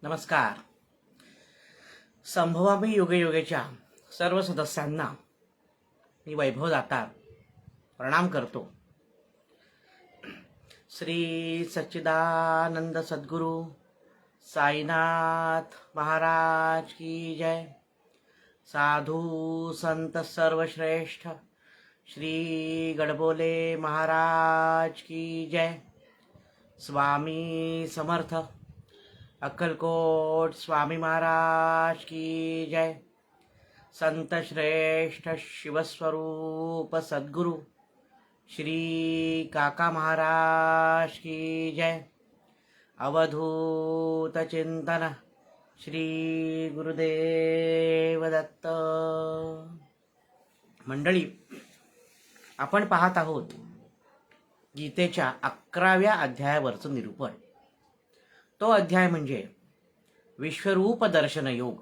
नमस्कार. संभवामी युगे युगेच्या सर्व सदस्यांना मी वैभव दातार प्रणाम करतो. श्री सच्चिदानंद सद्गुरु साईनाथ महाराज की जय. साधु संत सर्वश्रेष्ठ श्री गडबोले महाराज की जय. स्वामी समर्थ अक्कलकोट स्वामी महाराज की जय. संत श्रेष्ठ शिवस्वरूप सद्गुरु श्री काका महाराज की जय. अवधूत चिंतन श्री गुरुदेव दत्त. मंडळी, आपण पाहत आहोत गीतेच्या 11व्या अध्यायावरचं निरूपण. तो अध्याय म्हणजे विश्वरूप दर्शन योग.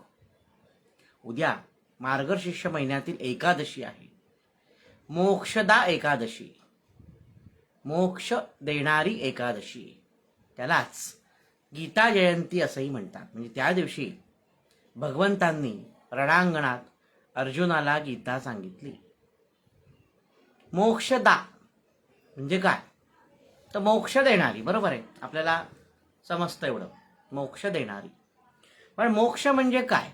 उद्या मार्गशीर्ष महिन्यातील एकादशी आहे, मोक्षदा एकादशी, मोक्ष देणारी एकादशी. त्यालाच गीता जयंती असंही म्हणतात. म्हणजे त्या दिवशी भगवंतांनी रणांगणात अर्जुनाला गीता सांगितली. मोक्षदा म्हणजे काय? तर मोक्ष देणारी. बरोबर आहे, आपल्याला समजतं एवढं, मोक्ष देणारी. पण मोक्ष म्हणजे काय,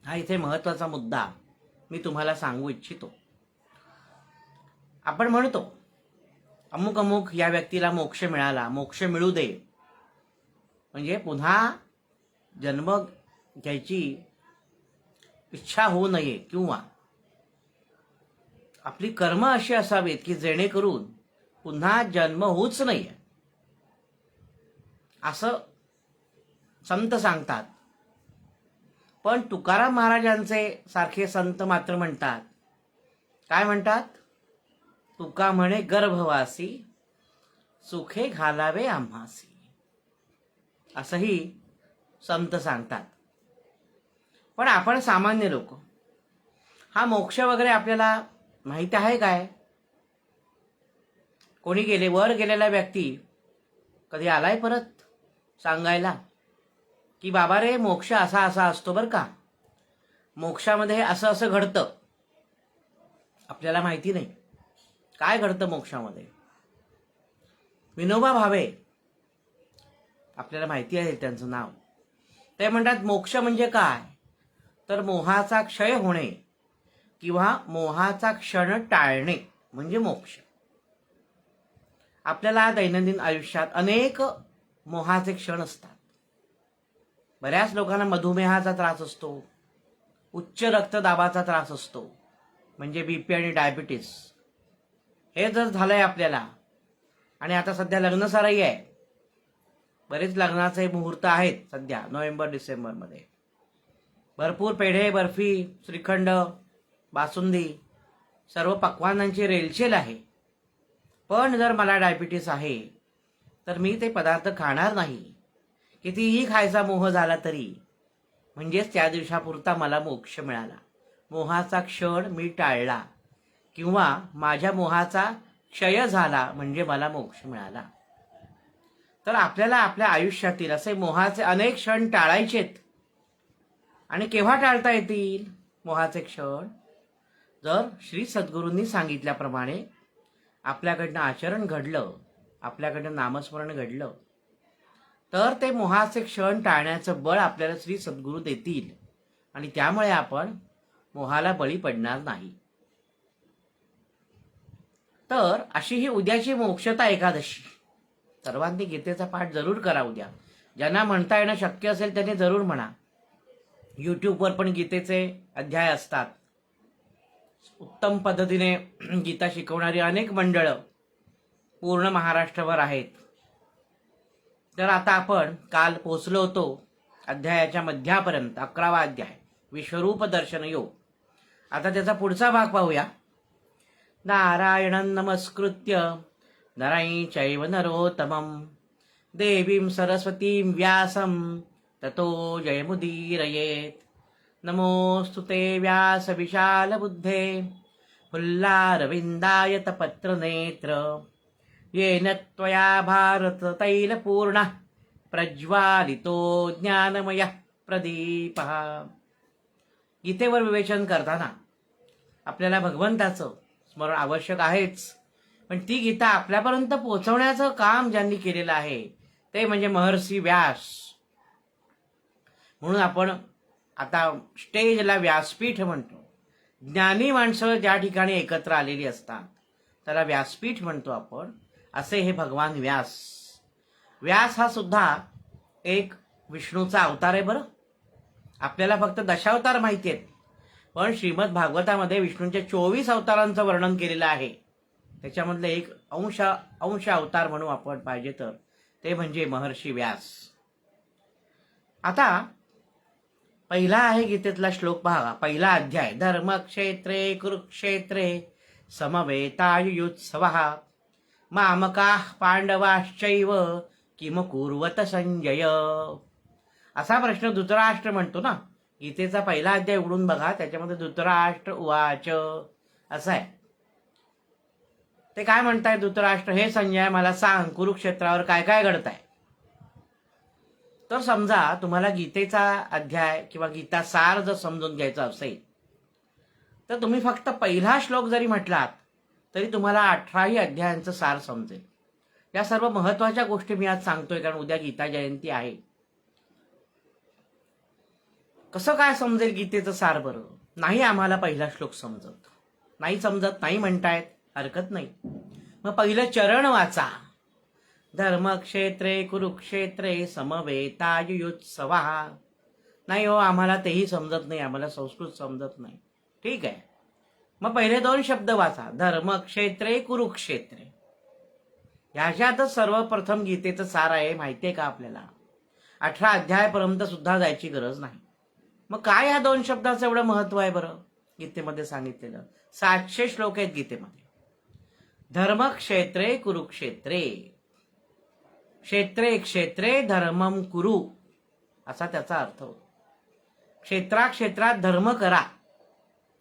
हा इथे महत्वाचा मुद्दा मी तुम्हाला सांगू इच्छितो. आपण म्हणतो अमुक अमुक या व्यक्तीला मोक्ष मिळाला, मोक्ष मिळू दे, म्हणजे पुन्हा जन्म घ्यायची इच्छा होऊ नये, किंवा आपली कर्म अशी असावीत की जेणेकरून पुन्हा जन्म होऊच नाहीये, असं संत सांगतात. पण तुकाराम महाराजांचे सारखे संत मात्र म्हणतात, काय म्हणतात? तुका म्हणे गर्भवासी सुखे घालावे आम्हासी, असंही संत सांगतात. पण आपण सामान्य लोक हा मोक्ष वगैरे आपल्याला माहिती आहे काय? कोणी गेले, वर गेलेला व्यक्ती कधी आलाय परत सांगायला की बाबा रे, मोक्ष असा असा असतो बरं का, मोक्षामध्ये असं असं घडतं? आपल्याला माहिती नाही काय घडतं मोक्षामध्ये. विनोबा भावे, आपल्याला माहिती आहे त्यांचं नाव, ते म्हणतात मोक्ष म्हणजे काय, तर मोहाचा क्षय होणे किंवा मोहाचा क्षण टाळणे म्हणजे मोक्ष. आपल्याला दैनंदिन आयुष्यात अनेक मोहाचे क्षण असतात. बऱ्याच लोकांना मधुमेहाचा त्रास असतो, उच्च रक्तदाबाचा त्रास असतो, म्हणजे बीपी आणि डायबिटीस. हे जर झालंय आपल्याला, आणि आता सध्या लग्नसराई आहे, बरेच लग्नाचे मुहूर्त आहेत सध्या नोव्हेंबर डिसेंबरमध्ये. भरपूर पेढे, बर्फी, श्रीखंड, बासुंदी, सर्व पक्वानांची रेलचेल आहे. पण जर मला डायबिटीस आहे तर मी ते पदार्थ खाणार नाही. कितीही खायचा मोह झाला तरी, म्हणजेच त्या दिवसापुरता मला मोक्ष मिळाला, मोहाचा क्षण मी टाळला, किंवा माझ्या मोहाचा क्षय झाला म्हणजे मला मोक्ष मिळाला. तर आपल्याला आपल्या आयुष्यातील असे मोहाचे अनेक क्षण टाळायचेत. आणि केव्हा टाळता येतील मोहाचे क्षण? जर श्री सद्गुरूंनी सांगितल्याप्रमाणे आपल्याकडनं आचरण घडलं, आपल्याकडनं नामस्मरण घडलं, तर ते मोहाचे क्षण टाळण्याचं बळ आपल्याला श्री सद्गुरू देतील, आणि त्यामुळे आपण मोहाला बळी पडणार नाही. तर अशी ही उद्याची मोक्षदा एकादशी. सर्वांनी गीतेचा पाठ जरूर करा उद्या. ज्यांना म्हणता येणं शक्य असेल त्यांनी जरूर म्हणा. यूट्यूबवर पण गीतेचे अध्याय असतात. उत्तम पद्धतीने गीता शिकवणारी अनेक मंडळं पूर्ण महाराष्ट्रभर आहेत. तर आता आपण काल पोहोचलो होतो अध्यायाच्या मध्यापर्यंत, 11वा अध्याय विश्वरूप दर्शन योग. आता त्याचा पुढचा भाग पाहूया. नारायणं नमस्कृत्य नरं चैव नरोत्तमं देवीं सरस्वतीं व्यासं ततो जयमुदीरयेत्. नमोस्तुते व्यास विशाल बुद्धे फुल्लारविन्दायत पत्रनेत्र येन त्वया भारत तैलपूर्णः प्रज्वालितो ज्ञानमय प्रदीप. गीतेवर विवेचन करताना आपल्याला भगवंताचं स्मरण आवश्यक आहेच, पण ती गीता आपल्यापर्यंत पोहोचवण्याचं काम ज्यांनी केलेलं आहे ते म्हणजे महर्षी व्यास. म्हणून आपण आता स्टेजला व्यासपीठ म्हणतो. ज्ञानी माणसं ज्या ठिकाणी एकत्र आलेली असतात त्याला व्यासपीठ म्हणतो आपण. असे हे भगवान व्यास. व्यास हा सुद्धा एक विष्णूचा अवतार आहे. बरं, आपल्याला फक्त दशावतार माहिती आहेत, पण श्रीमद भागवतामध्ये विष्णूंच्या 24 अवतारांचं वर्णन केलेलं आहे. त्याच्यामधलं एक अंश अवतार म्हणू आपण पाहिजे तर ते म्हणजे महर्षी व्यास. आता पहिला आहे गीतेतला श्लोक पहा. पहिला अध्याय. धर्मक्षेत्रे कुरुक्षेत्रे समवेतायुत्सवः मामकाः पांडवाश्चैव किम कुर्वत संजय. असा प्रश्न धृतराष्ट्र म्हणतो ना. गीतेचा पहिला अध्याय उघडून बघा, त्याच्यामध्ये धृतराष्ट्र उवाच असं आहे. ते काय म्हणताय धृतराष्ट्र, हे संजय मला सांग कुरुक्षेत्रावर काय काय घडतंय. तर समजा तुम्हाला गीतेचा अध्याय किंवा गीता सार जर समजून घ्यायचा असेल तर तुम्ही फक्त पहिला श्लोक जरी म्हटलात तरी तुम्हाला 18ही अध्यायांचं सार समजेल. या सर्व महत्वाच्या गोष्टी मी आज सांगतोय कारण उद्या गीता जयंती आहे. कसं काय समजेल गीतेचं सार बरं? नाही आम्हाला पहिला श्लोक समजत, नाही म्हणतायत, हरकत नाही. मग पहिलं चरण वाचा. धर्मक्षेत्रे कुरुक्षेत्रे समवेतायुत्सवः. नाही हो, आम्हाला तेही समजत नाही, आम्हाला संस्कृत समजत नाही. ठीक आहे, मग पहिले 2 शब्द वाचा. धर्मक्षेत्रे कुरुक्षेत्रे. ह्याच्यातच सर्वप्रथम गीतेचं सार आहे. माहितीये का आपल्याला? 18 अध्यायापर्यंत सुद्धा जायची गरज नाही. मग काय ह्या 2 शब्दाचं एवढं महत्व आहे बरं गीतेमध्ये सांगितलेलं? 700 श्लोक आहेत गीतेमध्ये. धर्मक्षेत्रे कुरुक्षेत्रे. क्षेत्रे क्षेत्रे धर्मम कुरु असा त्याचा अर्थ होतो. क्षेत्रात धर्म करा.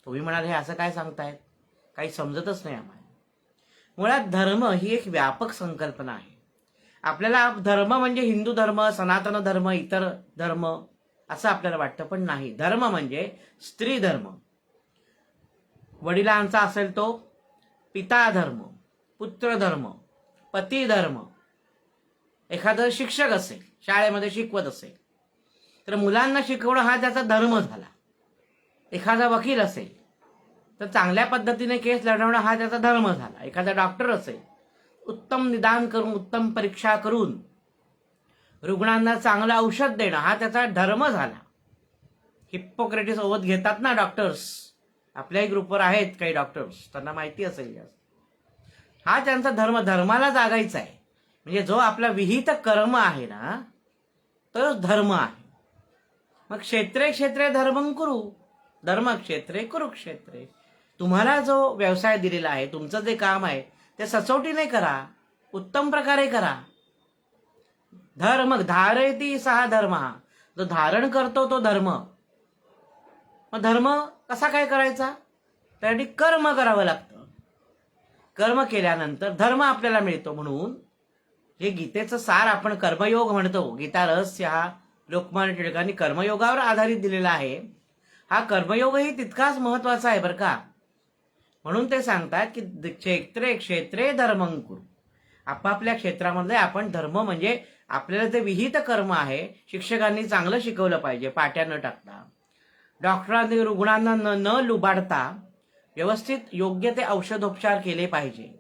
तुम्ही म्हणाल हे असं काय सांगतायत, काही समजतच नाही आम्हाला. मुळात धर्म ही एक व्यापक संकल्पना आहे. आपल्याला धर्म म्हणजे हिंदू धर्म, सनातन धर्म, इतर धर्म असं आपल्याला वाटतं, पण नाही. धर्म म्हणजे स्त्री धर्म, वडिलांचा असेल तो पिता धर्म, पुत्र धर्म, पती धर्म. एखादं शिक्षक असेल, शाळेमध्ये शिकवत असेल तर मुलांना शिकवणं हा त्याचा धर्म झाला. एखादा वकील असेल तर चांगल्या पद्धतीने केस लढवणं हा त्याचा धर्म झाला. एखादा डॉक्टर असेल, उत्तम निदान करून, उत्तम परीक्षा करून रुग्णांना चांगलं औषध देणं हा त्याचा धर्म झाला. हिप्पोक्रेटिस ओथ घेतात ना डॉक्टर्स. आपल्याही ग्रुपवर आहेत काही डॉक्टर्स, त्यांना माहिती असेल. हा त्यांचा धर्म. धर्माला जागायचा आहे. म्हणजे जो आपला विहित कर्म आहे ना तोच धर्म आहे. मग क्षेत्रे क्षेत्रे धर्मं कुरु. धर्मक्षेत्रे कुरुक्षेत्रे. तुम्हाला जो व्यवसाय दिलेला आहे, तुमचं जे काम आहे ते सचोटीने करा, उत्तम प्रकारे करा. धर्म धारयती सहा धर्म. जो धारण करतो तो धर्म. मग धर्म कसा काय करायचा? त्यासाठी कर्म करावं लागतं. कर्म केल्यानंतर धर्म आपल्याला मिळतो. म्हणून हे गीतेचं सार आपण कर्मयोग म्हणतो. गीता रहस्य हा लोकमान्य टिळकांनी कर्मयोगावर आधारित दिलेला आहे. हा कर्मयोगही तितकाच महत्वाचा आहे बरं का. म्हणून ते सांगतात की क्षेत्रे क्षेत्रे धर्मं कुरु. आपापल्या क्षेत्रामध्ये आपण धर्म म्हणजे आपल्याला जे विहित कर्म आहे, शिक्षकांनी चांगलं शिकवलं पाहिजे पाट्या न टाकता. डॉक्टरांनी रुग्णांना न लुबाडता व्यवस्थित योग्य ते औषधोपचार केले पाहिजे.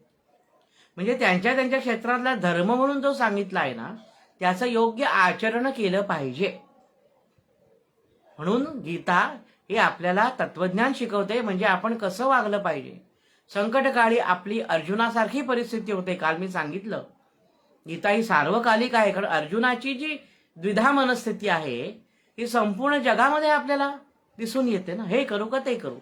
म्हणजे त्यांच्या क्षेत्रातला धर्म म्हणून जो सांगितला आहे ना त्याचं योग्य आचरण केलं पाहिजे. म्हणून गीता ही आपल्याला तत्वज्ञान शिकवते. म्हणजे आपण कसं वागलं पाहिजे. संकटकाळी आपली अर्जुनासारखी परिस्थिती होते. काल मी सांगितलं गीता ही सार्वकालिक आहे. कारण अर्जुनाची जी द्विधा मनस्थिती आहे ही संपूर्ण जगामध्ये आपल्याला दिसून येते ना. हे करू का ते करू.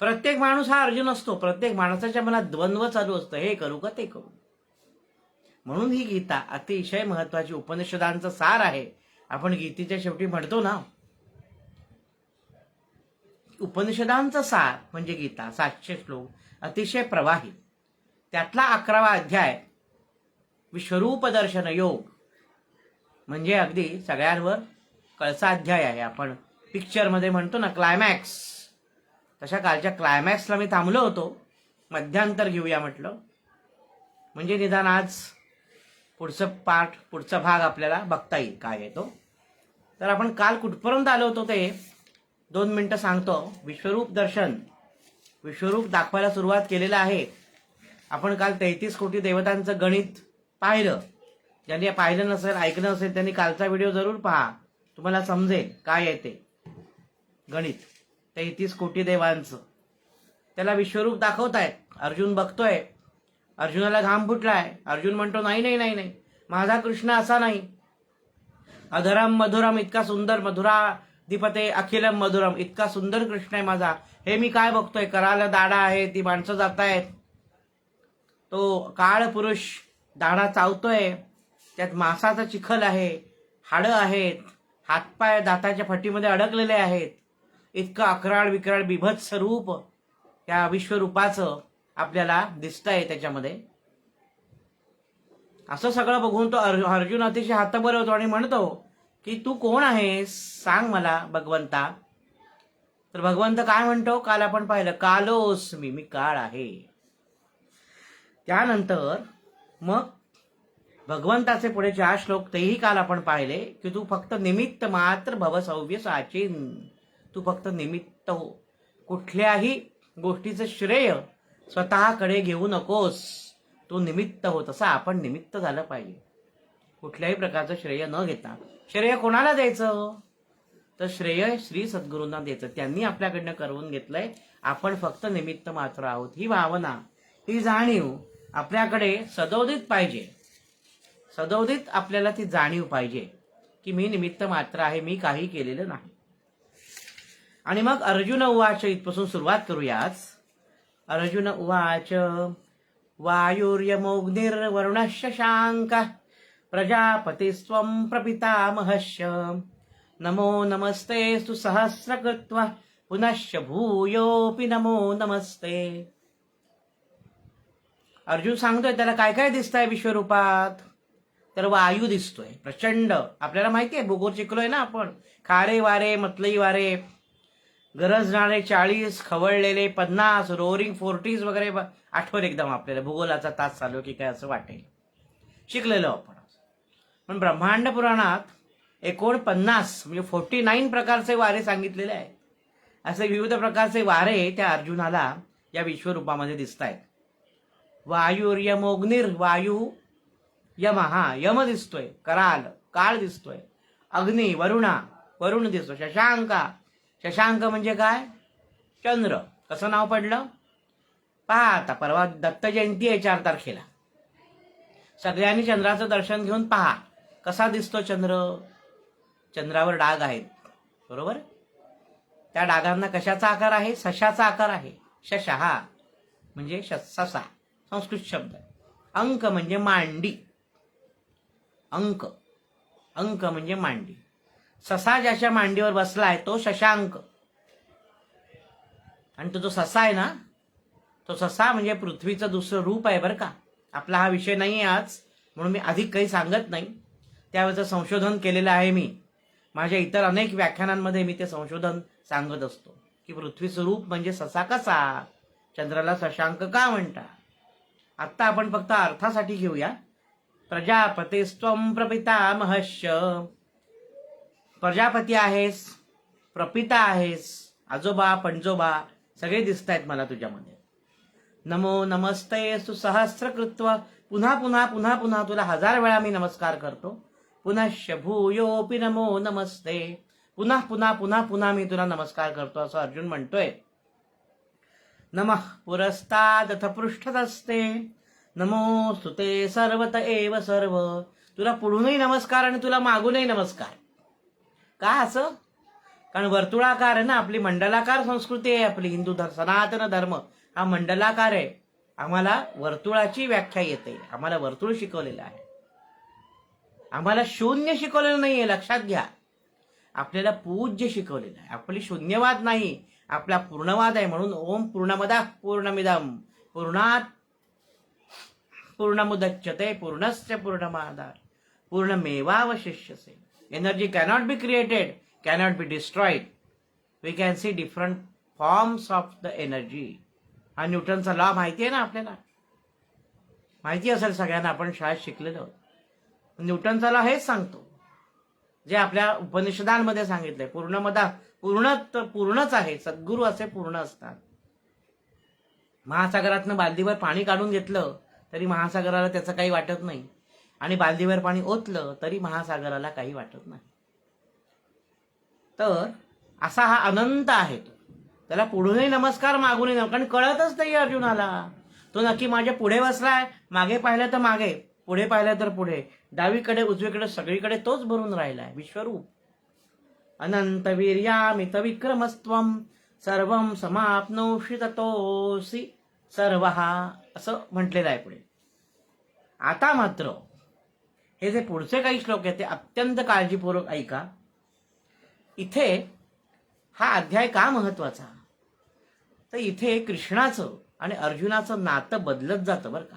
प्रत्येक माणूस हा अर्जुन असतो. प्रत्येक माणसाच्या मनात द्वंद्व चालू असतं, हे करू का ते करू. म्हणून ही गीता अतिशय महत्वाची उपनिषदांचं सार आहे. आपण गीतेच्या शेवटी म्हणतो ना उपनिषदांचं सार म्हणजे गीता. 700 श्लोक अतिशय प्रवाही. त्यातला 11वा अध्याय विश्वरूप दर्शन योग. म्हणजे अगदी सगळ्यांवर कळसा अध्याय आहे. आपण पिक्चरमध्ये म्हणतो ना क्लायमॅक्स, तशा कालच्या क्लायमॅक्सला मी थांबलो होतो. मध्यांतर घेऊया म्हटलं, म्हणजे निदान आज पुढचा भाग आपल्याला बघता येईल काय आहे तो. तर आपण काल कुठपर्यंत आलो होतो ते 2 मिनिटं सांगतो. विश्वरूप दर्शन, विश्वरूप दाखवायला सुरुवात केलेलं आहे. आपण काल 33 कोटी देवतांचं गणित पाहिलं. ज्यांनी पाहिलं नसेल, ऐकलं नसेल, त्यांनी कालचा व्हिडिओ जरूर पहा, तुम्हाला समजेल काय आहे ते गणित. 33 कोटी देवांचं त्याला विश्वरूप दाखवतायत. अर्जुन बघतोय, अर्जुनाला घाम फुटलाय. अर्जुन म्हणतो नाही नाही नाही नाही, माझा कृष्ण असा नाही. अधरम मधुरम, इतका सुंदर, मधुराधिपते अखिलम मधुरम, इतका सुंदर कृष्ण आहे माझा. हे मी काय बघतोय, कराला दाढा आहे, ती माणसं जातायत, तो काळ पुरुष दाढा चावतोय, त्यात मांसाचा चिखल आहे, हाडं आहेत, हातपाय दाताच्या फटीमध्ये अडकलेले आहेत. इतकं अकराळ विक्राळ बिभत्स रूप या विश्वरूपाचं आपल्याला दिसतंय त्याच्यामध्ये. असं सगळं बघून तो अर्जुन अतिशय हातभर होतो आणि म्हणतो की तू कोण आहेस, सांग मला भगवंता. तर भगवंत काय म्हणतो, काल आपण पाहिलं, कालोस मी काळ आहे. त्यानंतर मग भगवंताचे पुढे 4 श्लोक तेही काल आपण पाहिले की तू फक्त निमित्त मात्र भवसव्य साचिन, तू फक्त निमित्त हो. कुठल्याही गोष्टीचं श्रेय स्वतःकडे घेऊ नकोस, तू निमित्त हो. तसं आपण निमित्त झालं पाहिजे. कुठल्याही प्रकारचं श्रेय न घेता. श्रेय कोणाला द्यायचं, तर श्रेय श्री सद्गुरूंना द्यायचं. त्यांनी आपल्याकडनं करवून घेतलंय, आपण फक्त निमित्त मात्र आहोत. ही भावना, ही जाणीव आपल्याकडे सदोदित पाहिजे. सदोदित आपल्याला ती जाणीव पाहिजे की मी निमित्त मात्र आहे, मी काही केलेलं नाही. आणि मग अर्जुन उवाच, इथपासून सुरुवात करूयाच. अर्जुन उवाच, वायुर्यमोऽग्निर्वरुणः शशाङ्कः प्रजापतिस्त्वं प्रपितामहश्च नमो नमस्तेस्तु सहस्रकृत्वा पुनश्च भूयोऽपि नमो नमस्ते. अर्जुन सांगतोय त्याला काय काय दिसतंय विश्वरूपात. तर वायू दिसतोय प्रचंड. आपल्याला माहिती आहे, भूगोल शिकलोय ना आपण. खारे वारे, मतलई वारे, गरजणारे 40, खवळलेले 50, रोअरिंग 40s वगैरे. आठवण एकदम आपल्याला, भूगोलाचा तास चालू की काय असं वाटेल, शिकलेलो आपण. पण ब्रह्मांड पुराणात 49 म्हणजे 49 प्रकारचे वारे सांगितलेले आहेत. असे विविध प्रकारचे वारे त्या अर्जुनाला या विश्वरूपामध्ये दिसत आहेत. वायुर्यमोग्निर, वायू, यम, हा यम दिसतोय, कराल काळ दिसतोय, अग्नी वरुणा, वरुण दिसतोय, शशांका, शशांक म्हणजे काय, चंद्र. कसं नाव पडलं पहा. आता परवा दत्त जयंती आहे 4 तारखेला. सगळ्यांनी चंद्राचं दर्शन घेऊन पहा कसा दिसतो चंद्र. चंद्रावर डाग आहेत, बरोबर. त्या डागांना कशाचा आकार आहे, सशाचा आकार आहे. शशहा म्हणजे ससा, संस्कृत शब्द. अंक म्हणजे मांडी, अंक, अंक म्हणजे मांडी. ससा ज्याच्या मांडीवर बसलाय तो शशांक. आणि तो जो ससा आहे ना, तो ससा म्हणजे पृथ्वीचं दुसरं रूप आहे बरं का. आपला हा विषय नाही आहे आज, म्हणून मी अधिक काही सांगत नाही. त्यावेळेचं संशोधन केलेलं आहे मी. माझ्या इतर अनेक व्याख्यानांमध्ये मी ते संशोधन सांगत असतो की पृथ्वीचं रूप म्हणजे ससा कसा, चंद्राला शशांक का म्हणतात. आत्ता आपण फक्त अर्थासाठी घेऊया. प्रजापतिस्त्वं प्रपितामहश्च, प्रजापती आहेस, प्रपिता आहेस, आजोबा पणजोबा सगळे दिसत आहेत मला तुझ्यामध्ये. नमो नमस्ते सुसहस्रकृत्व, पुन्हा पुन्हा पुन्हा पुन्हा तुला 1000 वेळा मी नमस्कार करतो. पुनश्च भूयोऽपि नमो नमस्ते, पुन्हा पुन्हा पुन्हा पुन्हा मी तुला नमस्कार करतो असं अर्जुन म्हणतोय. नमः पुरस्तादथ पृष्ठतस्ते, नमोस्तुते सर्वत एव सर्व. तुला पुढूनही नमस्कार आणि तुला मागूनही नमस्कार. का असं, कारण वर्तुळाकार आहे ना आपली, मंडलाकार संस्कृती आहे आपली. हिंदू सनातन धर्म हा मंडलाकार आहे. आम्हाला वर्तुळाची व्याख्या येते, आम्हाला वर्तुळ शिकवलेलं आहे. आम्हाला शून्य शिकवलेलं नाहीये, लक्षात घ्या. आपल्याला पूज्य शिकवलेलं आहे. आपली शून्यवाद नाही, आपला पूर्णवाद आहे. म्हणून ओम पूर्णमदः पूर्णमिदं पूर्णात् पूर्णमुदच्यते पूर्णस्य पूर्णमादाय पूर्णमेवावशिष्यसे. Energy cannot be created, cannot be destroyed. We can see different forms of the energy. हा न्यूटनचा लॉ माहिती आहे ना आपल्याला, माहिती असेल सगळ्यांना, आपण शाळेत शिकलेलो आहोत. न्यूटनचा लॉ हेच सांगतो जे आपल्या उपनिषदांमध्ये सांगितलंय. पूर्णच आहे. सद्गुरू असे पूर्ण असतात. महासागरातनं बालदीवर पाणी काढून घेतलं तरी महासागराला त्याचं काही वाटत नाही, आणि बालदीवर पाणी ओतलं तरी महासागराला काही वाटत नाही. तर असा हा अनंत आहे. तो त्याला पुढूनही नमस्कार मागूनही नमस्कार, कारण कळतच नाही अर्जुनाला. तो नक्की माझ्या पुढे बसलाय, मागे पाहिलं तर मागे, पुढे पाहिलं तर पुढे, डावीकडे उजवीकडे सगळीकडे तोच भरून राहिलाय. विश्वरूप अनंत वीर्यामित विक्रमस्त्वं सर्वं समाप्नोषि ततोऽसि सर्वः, असं म्हटलेलं आहे पुढे. आता मात्र हे जे पुढचे काही श्लोक आहेत ते अत्यंत काळजीपूर्वक ऐका. इथे हा अध्याय का महत्वाचा, तर इथे कृष्णाचं आणि अर्जुनाचं नातं बदलत जातं बरं का.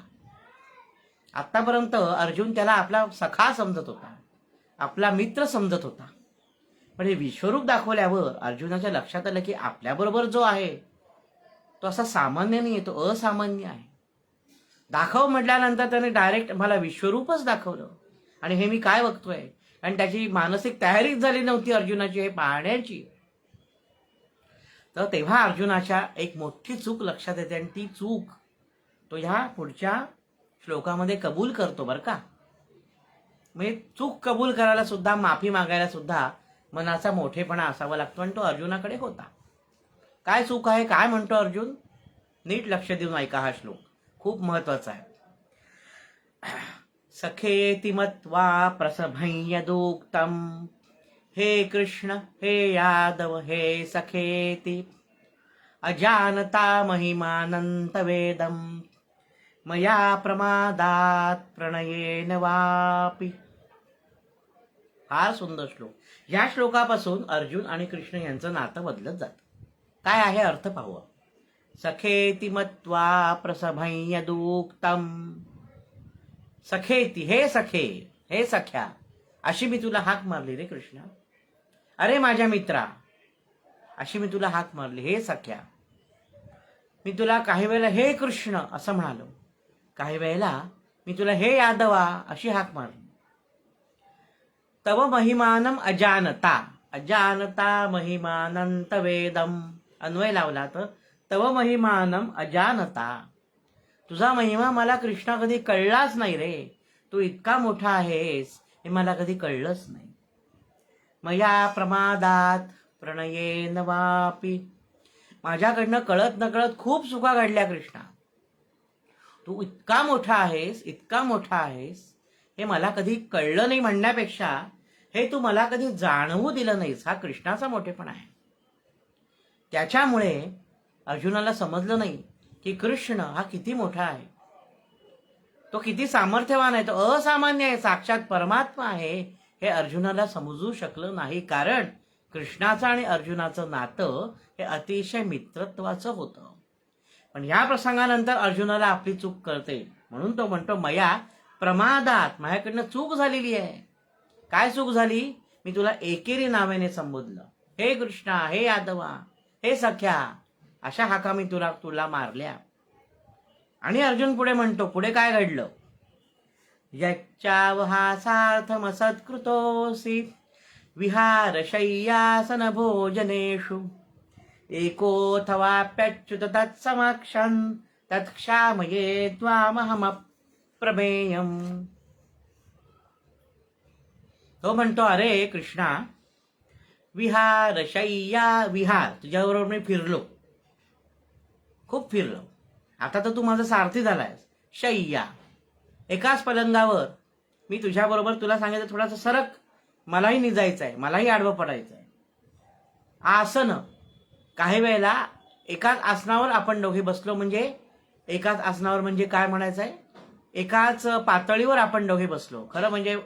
आतापर्यंत अर्जुन त्याला आपला सखा समजत होता, आपला मित्र समजत होता. पण हे विश्वरूप दाखवल्यावर अर्जुनाच्या लक्षात आलं की आपल्याबरोबर जो आहे तो असा सामान्य नाही, तो असामान्य आहे. दाखव म्हटल्यानंतर त्याने डायरेक्ट मला विश्वरूपच दाखवलं. आणि हे मी काय बघतोय, आणि त्याची मानसिक तयारीच झाली नव्हती अर्जुनाची हे पाहण्याची. तर तेव्हा अर्जुनाच्या एक मोठी चूक लक्षात येते, आणि ती चूक तो ह्या पुढच्या श्लोकामध्ये कबूल करतो बरं का. म्हणजे चूक कबूल करायला सुद्धा, माफी मागायला सुद्धा मनाचा मोठेपणा असावा लागतो, आणि तो अर्जुनाकडे होता. काय चूक आहे, काय म्हणतो अर्जुन, नीट लक्ष देऊन ऐका. हा श्लोक खूप महत्वाचा आहे. सखेति मत्वा प्रसभयदुक्तम, हे कृष्ण हे यादव हे सखेति, अजानता महिमानंत वेदम, मया प्रमादात प्रणयेन वापि. फार सुंदर श्लोक. या श्लोकापासून अर्जुन आणि कृष्ण यांचं नातं बदलत जातं. काय आहे अर्थ पाहू. सखेति मत्वा प्रसभयदुक्तम, सखेति हे सखे, हे सख्या, अशी मी तुला हाक मारली रे कृष्णा. अरे माझ्या मित्रा, अशी मी तुला हाक मारली. हे सख्या, मी तुला काही वेळेला हे कृष्ण असं म्हणालो, काही वेळेला मी तुला हे यादवा अशी हाक मारली. तव महिमानम अजानता, अजानता महिमानंत वेदम, अन्वय लावला तर तव महिमानम अजानता, तुझा महिमा मला कृष्णा कधी कळलाच नाही रे. तू इतका मोठा आहेस हे मला कधी कळलंच नाही. मया प्रमादात प्रणयेन वापि, माझ्याकडनं कळत नकळत खूप चुका घडल्या कृष्णा. तू इतका मोठा आहेस, इतका मोठा आहेस हे मला कधी कळलं नाही म्हणण्यापेक्षा हे तू मला कधी जाणवू दिलं नाहीस, हा कृष्णाचा मोठेपणा आहे. त्याच्यामुळे अर्जुनाला समजलं नाही की कृष्ण हा किती मोठा आहे, तो किती सामर्थ्यवान आहे, तो असामान्य आहे, साक्षात परमात्मा आहे. हे अर्जुनाला समजू शकलं नाही, कारण कृष्णाचं आणि अर्जुनाचं नातं हे अतिशय मित्रत्वाचं होतं. पण या प्रसंगानंतर अर्जुनाला आपली चूक कळते, म्हणून तो म्हणतो मया प्रमादात, माझ्याकडनं चूक झालेली आहे. काय चूक झाली, मी तुला एकेरी नावाने संबोधलं, हे कृष्णा हे यादवा हे सख्या, अशा हाका मी तुला मारल्या. आणि अर्जुन पुढे म्हणतो, पुढे काय घडलं, यच्चावहासार्थमसत्कृतोऽसि विहारशय्यासन भोजनेषु, एकोऽथवाप्यच्युत तत्समक्षं तत्क्षामये त्वामहमप्रमेयम्. तो म्हणतो, अरे कृष्णा, विहार तुझ्याबरोबर मी फिरलो, खूप फिरलो. आता तर तू माझा सारथी झालायस. शय्या, एकाच पलंगावर मी तुझ्याबरोबर, तुला सांगितलं थोडासा सरक, मलाही निजायचंय, मलाही आडवं पडायचंय. आसन, काही वेळेला एकाच आसनावर आपण दोघे बसलो, म्हणजे एकाच आसनावर म्हणजे काय म्हणायचंय, एकाच पातळीवर आपण दोघे बसलो. खरं म्हणजे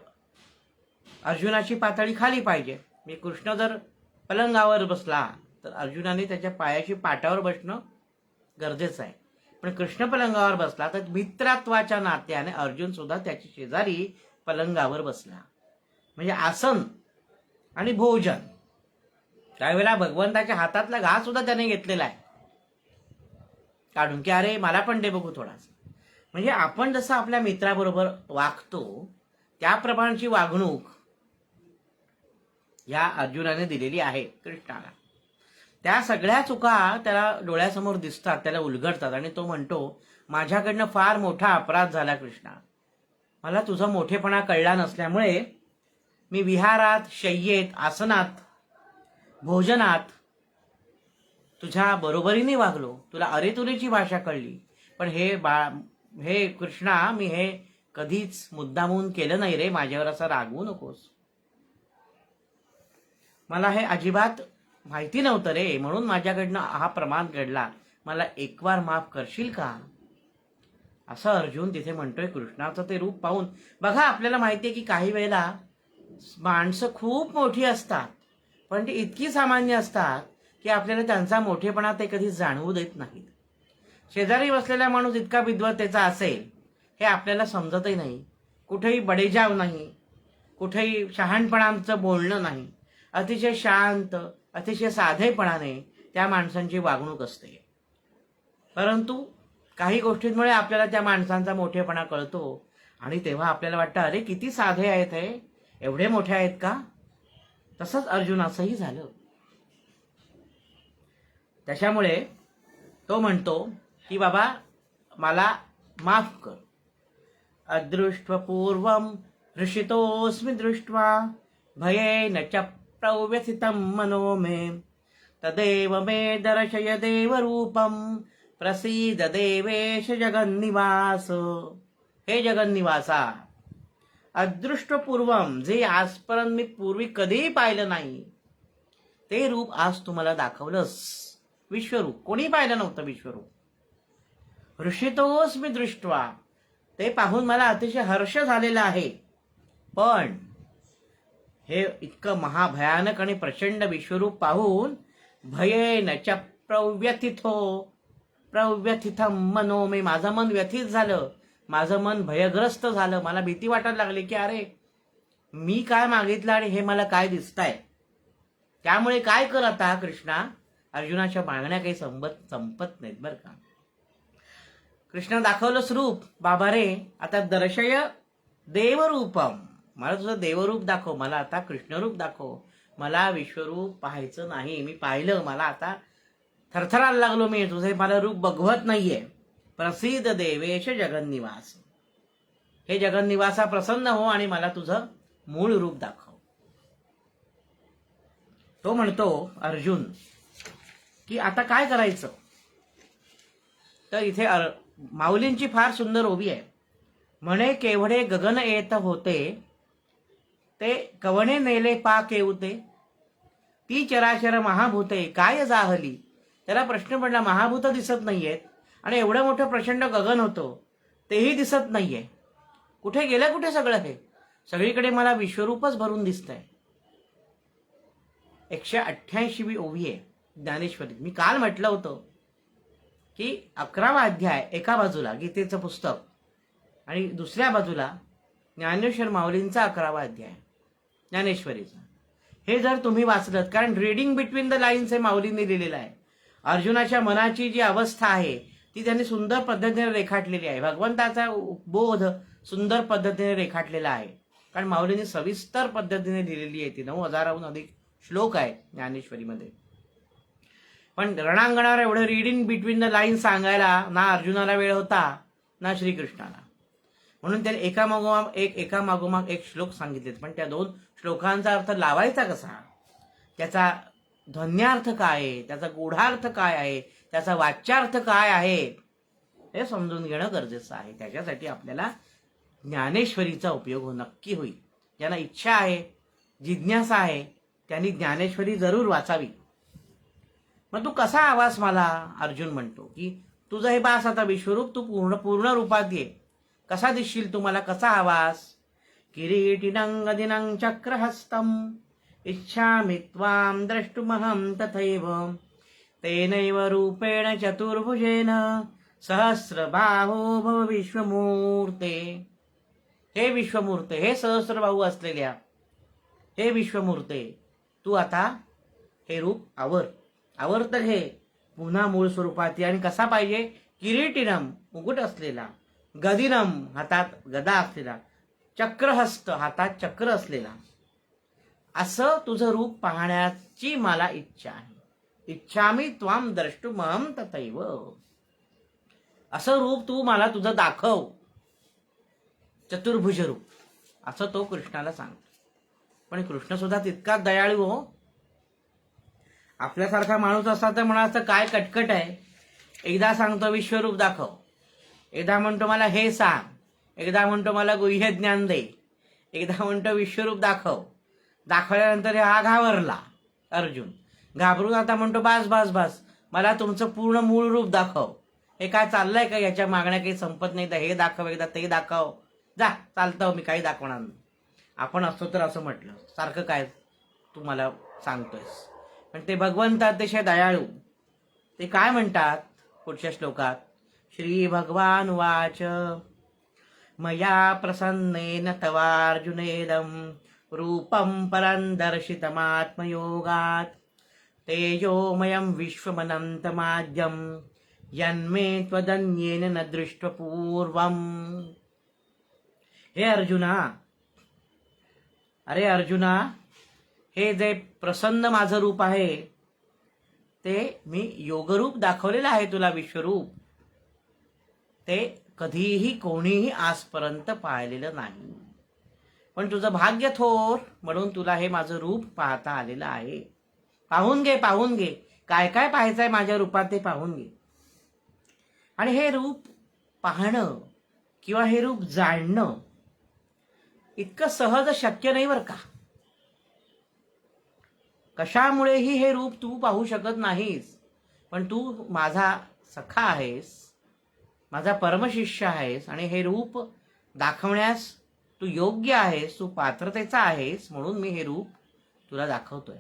अर्जुनाची पातळी खाली पाहिजे. मी कृष्ण जर पलंगावर बसला तर अर्जुनाने त्याच्या पायाची पाटावर बसणं गरजेचं आहे. पण कृष्ण पलंगावर बसला तर मित्रत्वाच्या नात्याने अर्जुन सुद्धा त्याची शेजारी पलंगावर बसला. म्हणजे आसन आणि भोजन, त्यावेळेला भगवंताच्या हातातला घास सुद्धा त्याने घेतलेला आहे काढून, की अरे मला पण दे बघू थोडासा. म्हणजे आपण जसं आपल्या मित्राबरोबर वागतो त्याप्रमाणेची वागणूक या अर्जुनाने दिलेली आहे कृष्णाला. त्या सगळ्या चुका त्याला डोळ्यासमोर दिसतात, त्याला उलगडतात आणि तो म्हणतो, माझ्याकडनं फार मोठा अपराध झाला कृष्णा. मला तुझा मोठेपणा कळला नसल्यामुळे मी विहारात, शय्येत, आसनात, भोजनात तुझ्या बरोबरीने वागलो, तुला अरेतुरेची भाषा कळली. पण हे कृष्णा, मी हे कधीच मुद्दामून केलं नाही रे, माझ्यावर असं रागवू नकोस. मला हे अजिबात माहिती नव्हतं रे, म्हणून माझ्याकडनं हा प्रमाद घडला, मला एक वार माफ करशील का? असं अर्जुन तिथे म्हणतोय. कृष्णाचं ते रूप पाहून बघा, आपल्याला माहितीये की काही वेळेला माणसं खूप मोठी असतात, पण ती इतकी सामान्य असतात की आपल्याला त्यांचा मोठेपणा ते कधी जाणवू देत नाहीत. शेजारी बसलेला माणूस इतका विद्वत्तेचा असेल हे आपल्याला समजतही नाही, कुठेही बडेजाव नाही, कुठेही शहाणपणाचं बोलणं नाही, अतिशय शांत, अतिशय साधेपणाने त्या माणसांची वागणूक असते. परंतु काही गोष्टींमुळे आपल्याला त्या माणसांचा मोठेपणा कळतो आणि तेव्हा आपल्याला वाटतं, अरे किती साधे आहेत हे, एवढे मोठे आहेत का? तसंच अर्जुनाचंही झालं. त्याच्यामुळे तो म्हणतो की बाबा मला माफ कर. अदृष्ट्वपूर्वं हृषितोऽस्मि दृष्ट्वा भयेन च प्रव्यथितं मनो मे तदेव मे दर्शय देवरूपं प्रसीद देवेश जगन्निवास. हे जगन्निवासा, अदृष्टपूर्वम, जे आजपर्यंत मी पूर्वी कधीही पाहिलं नाही ते रूप आज तुम्हाला दाखवलंस. विश्वरूप कोणी पाहिलं नव्हतं विश्वरूप. हृषितोऽस्मि दृष्ट्वा, ते पाहून मला अतिशय हर्ष झालेला आहे. पण हे इतकं महाभयानक आणि प्रचंड विश्वरूप पाहून भयेन च प्रव्यथितं मनो मे, माझं मन व्यथित झालं, माझं मन भयग्रस्त झालं. मला भीती वाटायला लागली की अरे मी काय मागितलं आणि हे मला काय दिसतंय. त्यामुळे काय कर आता कृष्णा, अर्जुनाच्या मागण्या काही संपत नाहीत बरं का. कृष्ण दाखवलंच रूप, बाबा रे आता दर्शय देवरूपम, मला तुझं देवरूप दाखव, मला आता कृष्णरूप दाखव. मला विश्वरूप पाहायचं नाही, मी पाहिलं, मला आता थरथरायला लागलो, मी तुझे मला रूप बघवत नाहीये. प्रसिद्ध देवेश जगन्निवास, हे जगन्निवासा प्रसन्न हो आणि मला तुझं मूळ रूप दाखव. तो म्हणतो अर्जुन की आता काय करायचं. तर इथे माऊलींची फार सुंदर ओवी आहे. म्हणे केवढे गगन येत होते, ते कवणे नेले पा केवते, ती चराचर महाभूते काय जाहली. त्याला प्रश्न पडला, महाभूत दिसत नाहीयेत आणि एवढं मोठं प्रचंड गगन होतं तेही दिसत नाहीये, कुठे गेलं कुठे सगळं हे, सगळीकडे मला विश्वरूपच भरून दिसतंय. 188वी ओवी आहे ज्ञानेश्वरीत. मी काल म्हटलं होतं की 11वा अध्याय एका बाजूला गीतेचं पुस्तक आणि दुसऱ्या बाजूला ज्ञानेश्वर माऊलींचा 11वा अध्याय ज्ञानेश्वरीचा. हे जर तुम्ही वाचलत, कारण रीडिंग बिटवीन द लाईन्स हे माऊलींनी लिहिलेलं आहे. अर्जुनाच्या मनाची जी अवस्था आहे ती त्यांनी सुंदर पद्धतीने रेखाटलेली आहे. भगवंताचा बोध सुंदर पद्धतीने रेखाटलेला आहे, कारण माऊलींनी सविस्तर पद्धतीने लिहिलेली आहे ती. 9000हून अधिक श्लोक आहे ज्ञानेश्वरीमध्ये. पण रणांगणावर एवढं रीडिंग बिटवीन द लाईन सांगायला ना अर्जुनाला वेळ होता ना श्रीकृष्णाला, म्हणून त्याने एकामागोमाग एक श्लोक सांगितलेत. पण त्या 2 श्लोकांचा अर्थ लावायचा कसा, त्याचा ध्वन्यार्थ काय आहे, त्याचा गूढार्थ काय आहे, त्याचा वाच्यार्थ काय आहे, हे समजून घेणं गरजेचं आहे. त्याच्यासाठी आपल्याला ज्ञानेश्वरीचा उपयोग नक्की होईल. ज्यांना इच्छा आहे, जिज्ञासा आहे, त्यांनी ज्ञानेश्वरी जरूर वाचावी. मग तू कसा आवास मला, अर्जुन म्हणतो की तुझं हे बास आता विश्वरूप, तू पूर्ण रूपात ये, कसा दिसशील तू मला, कसा आवास. किरीटिनं गदिनं चक्रहस्तं इच्छामि त्वां द्रष्टुमहं तथैव तेनैव रूपेण चतुर्भुजेन सहस्रबाहो भव विश्वमूर्ते. हे विश्वमूर्ते, हे सहस्रबाहू असलेल्या हे विश्वमूर्ते, तू आता हे रूप आवर्त घे पुन्हा मूळ स्वरूपात. आणि कसा पाहिजे? किरीटिनम, मुकुट असलेला, गदिनम, हातात गदा असलेला, चक्रहस्त, हातात चक्र असलेला, असं तुझं रूप पाहण्याची मला इच्छा आहे. इच्छामी त्वाम द्रष्टुमहं तथैव. असं रूप तू मला तुझं दाखव, चतुर्भुज रूप, असं तो कृष्णाला सांगतो. पण कृष्ण सुद्धा तितकाच दयाळू हो. आपल्यासारखा माणूस असता तर म्हणायचं काय कटकट आहे, एकदा सांगतो विश्वरूप दाखव, एकदा म्हणतो मला हे सांग, एकदा म्हणतो मला गुह्य ज्ञान दे, एकदा म्हणतो विश्वरूप दाखव. दाखवल्यानंतर हा घाबरला अर्जुन, घाबरून आता म्हणतो बास बास बास, मला तुमचं पूर्ण मूळ रूप दाखव. हे काय चाललंय का? याच्या मागण्या काही संपत नाही. हे दाखव, एकदा ते दाखव, जा चालतं, मी काही दाखवणार नाही. आपण असतो तर असं म्हटलं, सारखं काय तू मला सांगतोयस. पण ते भगवंत अतिशय दयाळू. ते काय म्हणतात पुढच्या श्लोकात? श्री भगवान वाच मया प्रसन्नेन तवार्जुनेदं रूपं परं दर्शितमात्मयोगात् तेजोमयं विश्वमनन्तमाद्यं यन्मे त्वदन्येन न दृष्टपूर्वम्. हे अर्जुना, अरे अर्जुना, हे जे प्रसन्न माझं रूप आहे ते मी योगरूप दाखवलेलं आहे तुला, विश्वरूप. ते कधीही कोणीही आजपर्यंत पाहिलेलं नाही. पण तुझं भाग्य थोर म्हणून तुला हे माझं रूप पाहता आलेलं आहे. पाहून घे, पाहून घे, काय काय पाहायचंय माझ्या रूपात ते पाहून घे. आणि हे रूप पाहणं किंवा हे रूप जाणणं इतकं सहज शक्य नाही बरं का. कशामुळेही हे रूप तू पाहू शकत नाहीस. पण तू माझा सखा आहेस, माझा परमशिष्य आहेस, आणि हे रूप दाखवण्यास तू योग्य आहेस, तू पात्रतेचा आहेस, म्हणून मी हे रूप तुला दाखवतोय.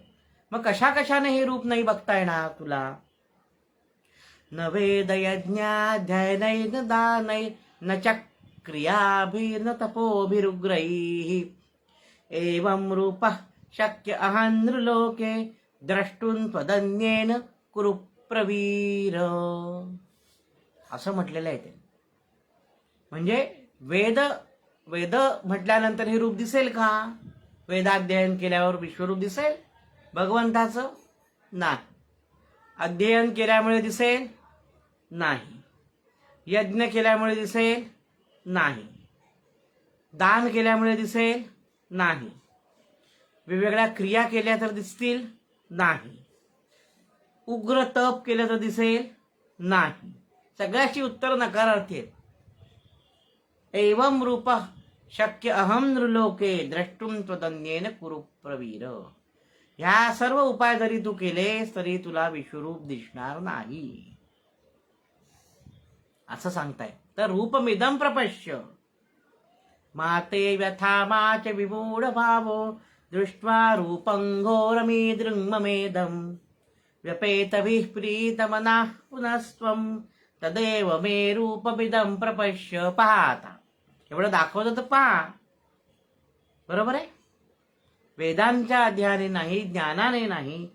मग कशा कशाने हे रूप नाही बघता येणार तुला? न वेद यज्ञाध्ययनै न दानै न च क्रियाभिर्न तपोभिरुग्रैः एवं रूपः शक्य अहं नृलोके द्रष्टुं त्वदन्येन कुरु प्रवीर. असं म्हटलेलं आहे ते. म्हणजे वेद म्हटल्यानंतर हे रूप दिसेल का? वेदाध्ययन केल्यावर विश्वरूप दिसेल भगवंताचं? नाही. अध्ययन केल्यामुळे दिसेल? नाही. यज्ञ केल्यामुळे दिसेल? नाही. दान केल्यामुळे दिसेल? नाही. वेगवेगळ्या क्रिया केल्या तर दिसतील? नाही. उग्र तप केलं तर दिसेल? नाही. सगळ्याची उत्तर नकारार्थी आहेत. एवं रूप शक्य अहं नृलोके द्रष्टुं त्वदन्येन कुरु प्रवीर. ह्या सर्व उपाय जरी तू केलेस तरी तुला विश्वरूप दिसणार नाही, असं सांगताय. तर रूपमिदं प्रपश्य माते व्यथा माच विमूढ भावो दृष्ट्वा रूपं घोरमीदृङ्ममेदं व्यपेतभिः प्रीतमनाः पुनस्त्वं तदेव मे रूपमिदं प्रपश्य. पहा आता, एवढं दाखवतं तर पहा. बरोबर आहे. वेदांच्या अध्ययनाने नाही, ज्ञानाने नाही,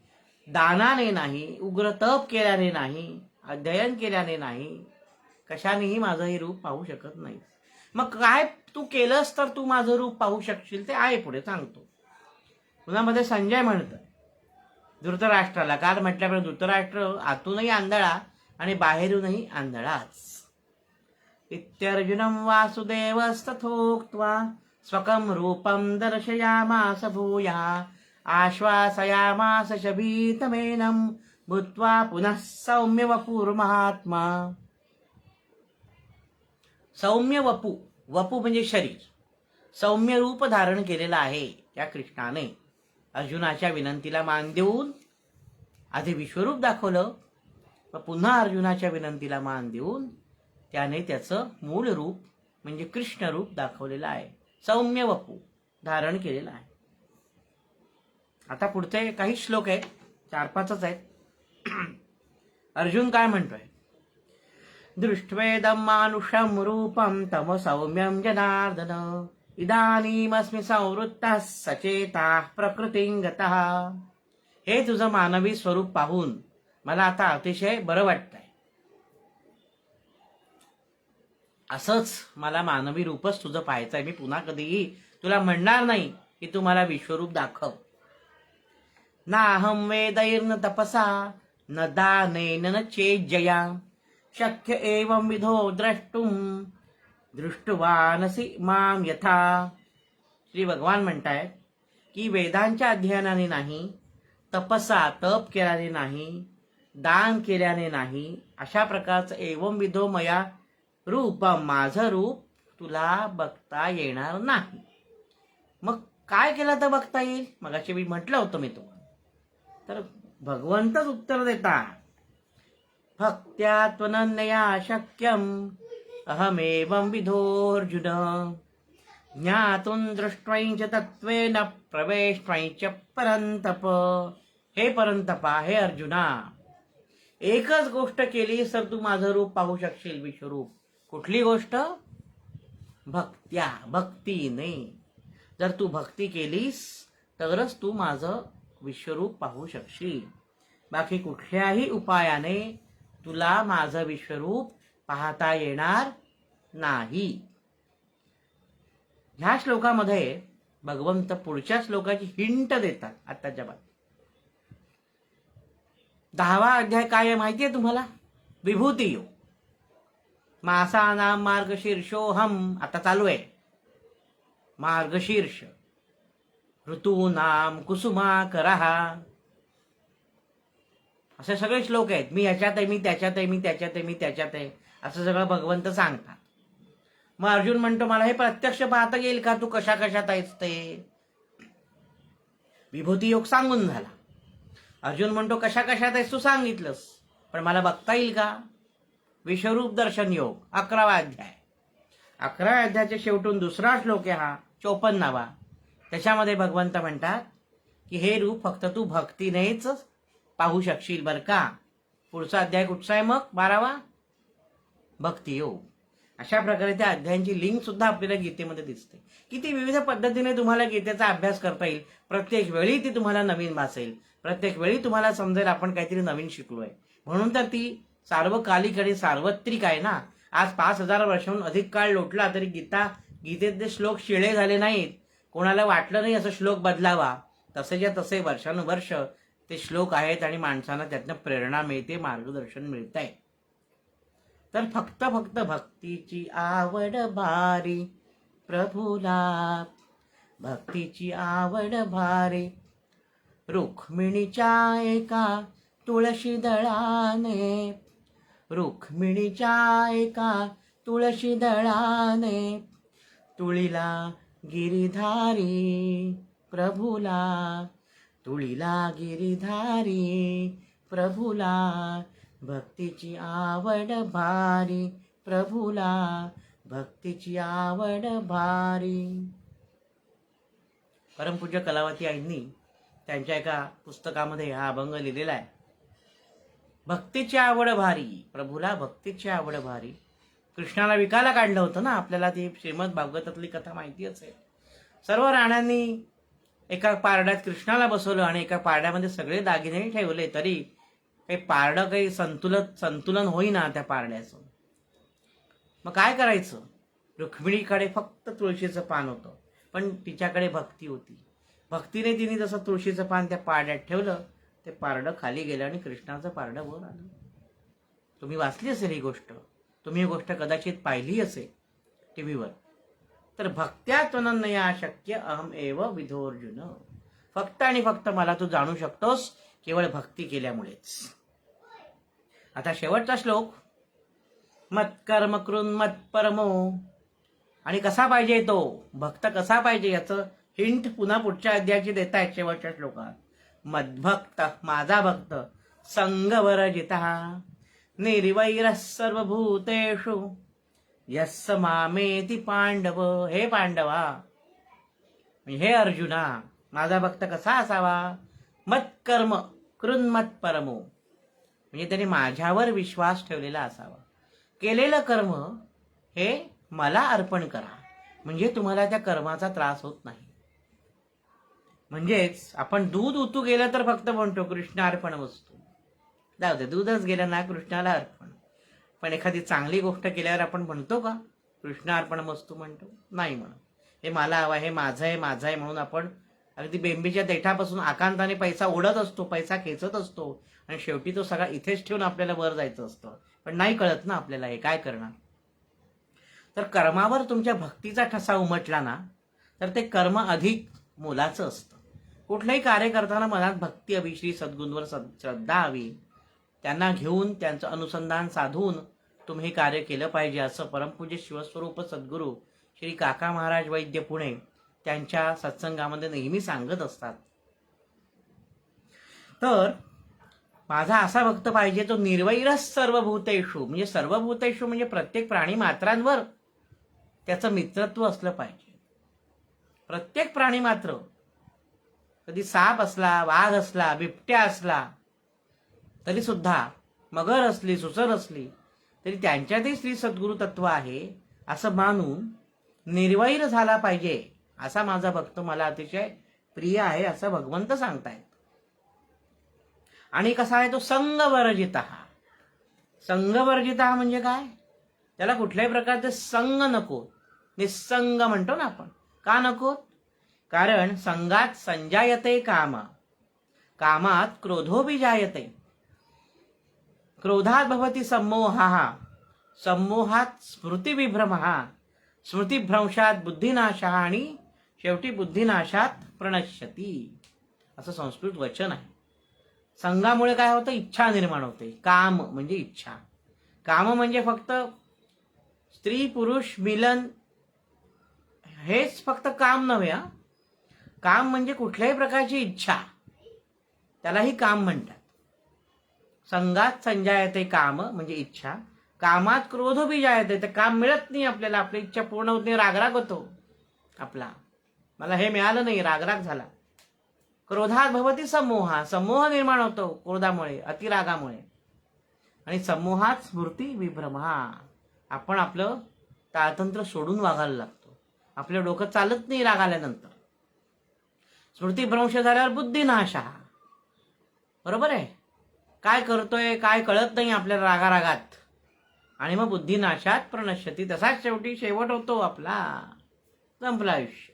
दानाने नाही, उग्र तप केल्याने नाही, अध्ययन केल्याने नाही, कशानेही माझं हे रूप पाहू शकत नाही. मग काय तू केलंस तर तू माझं रूप पाहू शकशील? ते आहे पुढे सांगतो. पुन्हा मध्ये संजय म्हणतं धृतराष्ट्राला, काल म्हटल्याप्रमाणे धृतराष्ट्र आतूनही आंधळा आणि बाहेरूनही आंधळाच. इत्यर्जुनं वासुदेवस्तथोक्त्वा स्वकं रूपं दर्शयामास भूयः आश्वासयामास च भीतमेनं भूत्वा पुनः सौम्य वपुर्महात्मा. सौम्य वपू, वपू म्हणजे शरीर, सौम्य रूप धारण केलेलं आहे त्या कृष्णाने. अर्जुनाच्या विनंतीला मान देऊन आधी विश्वरूप दाखवलं, व पुन्हा अर्जुनाच्या विनंतीला मान देऊन त्याने त्याचं मूळ रूप म्हणजे कृष्ण रूप दाखवलेलं आहे. सौम्य वपू धारण केलेलं आहे. आता पुढचे काही श्लोक आहेत, 4-5च आहेत. अर्जुन काय म्हणतोय? दृष्ट्वेदं मानुषं रूपं तम सौम्यं जनार्दन इदानीमस्मि संवृत्तः सचेता प्रकृतिं गतः. हे तुझं मानवी स्वरूप पाहून मला आता अतिशय बरं वाटतंय. असंच मला मानवी रूपच तुझं पाहायचंय. मी पुन्हा कधीही तुला म्हणणार नाही की तू मला विश्वरूप दाखव. नाहं वेदैर्न तपसा न दानेन न चेज्जया शक्य एवं विधो द्रष्टुम दृष्टवानसी माम यथा. श्री भगवान म्हणतायत की वेदांच्या अध्ययनाने नाही, तपसा तप केल्याने नाही, दान केल्याने नाही, अशा प्रकारचं एवं विधो मया रूप माझं रूप तुला बघता येणार नाही. मग काय केलं तर बघता येईल? मगाशी मी म्हटलं होतं मी तुम्हाला. तर भगवंतच उत्तर देतात. भक्त्या त्वनन्यया शक्यम अहमेवं विधोऽर्जुन ज्ञातुं दृष्ट्वैच तत्त्वेन प्रवेष्ट्वैच परंतप. हे परंतपा, हे अर्जुना, एकच गोष्ट केलीस तर तू माझं रूप पाहू शकशील, विश्वरूप. कुठली गोष्ट? भक्त्या, भक्तीने. जर तू भक्ती केलीस तरच तू माझं विश्वरूप पाहू शकशील. बाकी कुठल्याही उपायाने तुला माझं विश्वरूप पाहता येणार नाही. ह्या श्लोकामध्ये भगवंत पुढच्या श्लोकाची हिंट देतात. आताच्या बाबतीत 10वा अध्याय काय आहे माहिती आहे तुम्हाला? विभूती योग. मासानाम मार्गशीर्षोहम आता चालू आहे. मार्गशीर्ष. ऋतूनाम कुसुमाकरः. असे सगळे श्लोक आहेत. मी ह्याच्यात आहे, मी त्याच्यात आहे, मी त्याच्यात आहे, मी त्याच्यात आहे, असं सगळं भगवंत सांगतात. मग अर्जुन म्हणतो मला हे प्रत्यक्ष पाहता येईल का? तू कशा कशात आहेस ते? विभूती योग सांगून झाला. अर्जुन म्हणतो कशा कशात आहेस तू सांगितलंस, पण मला बघता येईल का? विश्वरूप दर्शन योग 11वा अध्याय. 11व्या अध्यायाच्या शेवटून दुसरा श्लोक आहे हा 54वा. त्याच्यामध्ये भगवंत म्हणतात की हे रूप फक्त तू भक्तीनेच पाहू शकशील बरं का. पुढचा अध्याय कुठचा आहे मग? 12वा. भक्ती योग. अशा प्रकारे त्या अध्यायांची लिंक सुद्धा आपल्याला गीतेमध्ये दिसते. किती विविध पद्धतीने तुम्हाला गीतेचा अभ्यास करता येईल. प्रत्येक वेळी ती तुम्हाला नवीन भासेल. प्रत्येक वेळी तुम्हाला समजेल आपण काहीतरी नवीन शिकलोय. म्हणून तर ती सार्वकालिक आणि सार्वत्रिक आहे ना. आज 5000 वर्षांहून अधिक काळ लोटला तरी गीतेतले श्लोक शिळे झाले नाहीत. कोणाला वाटलं नाही असं श्लोक बदलावा. तसेच्या तसे वर्षानुवर्ष ते श्लोक आहेत आणि माणसांना त्यातनं प्रेरणा मिळते, मार्गदर्शन मिळतंय. तर फक्त भक्तीची आवड भारी प्रभूला, भक्तीची आवड भारी. रुक्मिणीच्या एका तुळशी दळाने, रुक्मिणीच्या एका तुळशी दळाने तुळीला गिरिधारी प्रभूला, तुळीला गिरिधारी प्रभूला. भक्तीची आवड भारी प्रभूला, भक्तीची आवड भारी. परमपूज्य कलावती आईंनी त्यांच्या एका पुस्तकामध्ये हा अभंग लिहिलेला आहे. भक्तीची आवड भारी प्रभूला, भक्तीची आवड भारी. कृष्णाला विकायला काढलं होतं ना. आपल्याला ती श्रीमद भागवतातली कथा माहिती असेल. सर्व राण्यांनी एका पारड्यात कृष्णाला बसवलं आणि एका पारड्यामध्ये सगळे दागिने ठेवले, तरी काही पारडं काही संतुलन होईना त्या पारड्याचं. मग काय करायचं? रुक्मिणीकडे फक्त तुळशीचं पान होतं, पण तिच्याकडे भक्ती होती. भक्तीने तिने जसं तुळशीचं पान त्या पारड्यात ठेवलं, ते पारडं खाली गेलं आणि कृष्णाचं पारडं वर आलं. तुम्ही वाचली असेल ही गोष्ट. तुम्ही ही गोष्ट कदाचित पाहिली असेल टीव्हीवर. तर भक्त्या त्वनन्यया शक्य अहम एव विधोऽर्जुन. फक्त आणि फक्त मला तू जाणू शकतोस केवळ भक्ती केल्यामुळेच. आता शेवटचा श्लोक. मत्कर्म कृन् मत्परमो. आणि कसा पाहिजे तो भक्त, कसा पाहिजे याचं हिंट पुन्हा पुढच्या अध्यायाची देतायत शेवटच्या श्लोकात. मद्भक्त, माझा भक्त, संगवर्जितः निर्वैरः सर्वभूतेषु यस्स मामेति पांडव. हे पांडवा, हे अर्जुना, माझा भक्त कसा असावा? मत्कर्म कृन्मत्परमो, म्हणजे त्याने माझ्यावर विश्वास ठेवलेला असावा. केलेलं कर्म हे मला अर्पण करा, म्हणजे तुम्हाला त्या कर्माचा त्रास होत नाही. म्हणजेच आपण दूध उतू गेलं तर फक्त म्हणतो कृष्णार्पण वस्तू, जाऊ दे दूधच गेलं ना कृष्णाला अर्पण. पण एखादी चांगली गोष्ट केल्यावर आपण म्हणतो का कृष्णार्पण वस्तू म्हणतो? नाही म्हणत. हे मला हवं, हे माझं आहे, माझं आहे म्हणून आपण अगदी बेंबीच्या देठापासून आकांताने पैसा ओढत असतो, पैसा खेचत असतो आणि शेवटी तो सगळा इथेच ठेवून आपल्याला वर जायचं असतं. पण नाही कळत ना आपल्याला, हे काय करणार. तर कर्मावर तुमच्या भक्तीचा ठसा उमटला ना तर ते कर्म अधिक मोलाचं असतं. कुठलंही कार्य करताना मनात भक्ती हवी, श्री सद्गुरूंवर श्रद्धा हवी, त्यांना घेऊन त्यांचं अनुसंधान साधून तुम्ही हे कार्य केलं पाहिजे, असं परमपूज्य शिवस्वरूप सद्गुरू श्री काका महाराज वैद्य पुणे त्यांच्या सत्संगामध्ये नेहमी सांगत असतात. तर माझा असा भक्त पाहिजे तो निर्वैरस सर्वभूतेषु, म्हणजे सर्वभूतेषु म्हणजे प्रत्येक प्राणी मात्रांवर त्याचं मित्रत्व असलं पाहिजे. प्रत्येक प्राणी मात्र, कधी साप असला, वाघ असला, बिबट्या असला तरी सुद्धा, मगर असली, सुसर असली तरी त्यांच्यातही श्री सद्गुरु तत्व आहे असं मानून निर्वैर झाला पाहिजे. असा माझा भक्त मला अतिशय प्रिय आहे असं भगवंत सांगतायत. आणि कसा आहे तो संगवर्जिता. संगवर्जिता म्हणजे काय? त्याला कुठल्याही प्रकारचे संग नको, निसंग म्हणतो ना आपण. का नको? कारण संगात संजायते काम, कामात क्रोधोभिजायते, क्रोधात भवति सम्मोहः, सम्मोहात स्मृतिविभ्रमः, स्मृतिभ्रंशात बुद्धिनाशः आणि शेवटी बुद्धिनाशात प्रणश्यती, असं संस्कृत वचन आहे. संघामुळे काय होतं? इच्छा निर्माण होते. काम म्हणजे इच्छा. काम म्हणजे फक्त स्त्री पुरुष मिलन हेच फक्त काम नव्हे. काम म्हणजे कुठल्याही प्रकारची इच्छा, त्यालाही काम म्हणतात. संघात संजायते काम म्हणजे इच्छा, कामात क्रोध जायते, तर काम मिळत नाही आपल्याला, आपली इच्छा पूर्ण होत नाही, रागराग होतो आपला, मला हे मिळालं नाही, रागराग झाला. क्रोधात भवती सम्मोहा, सम्मोह निर्माण होतो क्रोधामुळे, अतिरागामुळे. आणि सम्मोहात स्मृती विभ्रमहा, आपण आपलं ताळतंत्र सोडून वागायला लागतो, आपलं डोकं चालत नाही राग आल्यानंतर. स्मृतिभ्रंश झाल्यावर बुद्धिनाशा, बरोबर आहे, काय करतोय काय कळत नाही आपल्याला रागारागात, आणि मग बुद्धिनाशात प्रणश्यती, तसाच शेवटी शेवट होतो आपला, संपलं आयुष्य.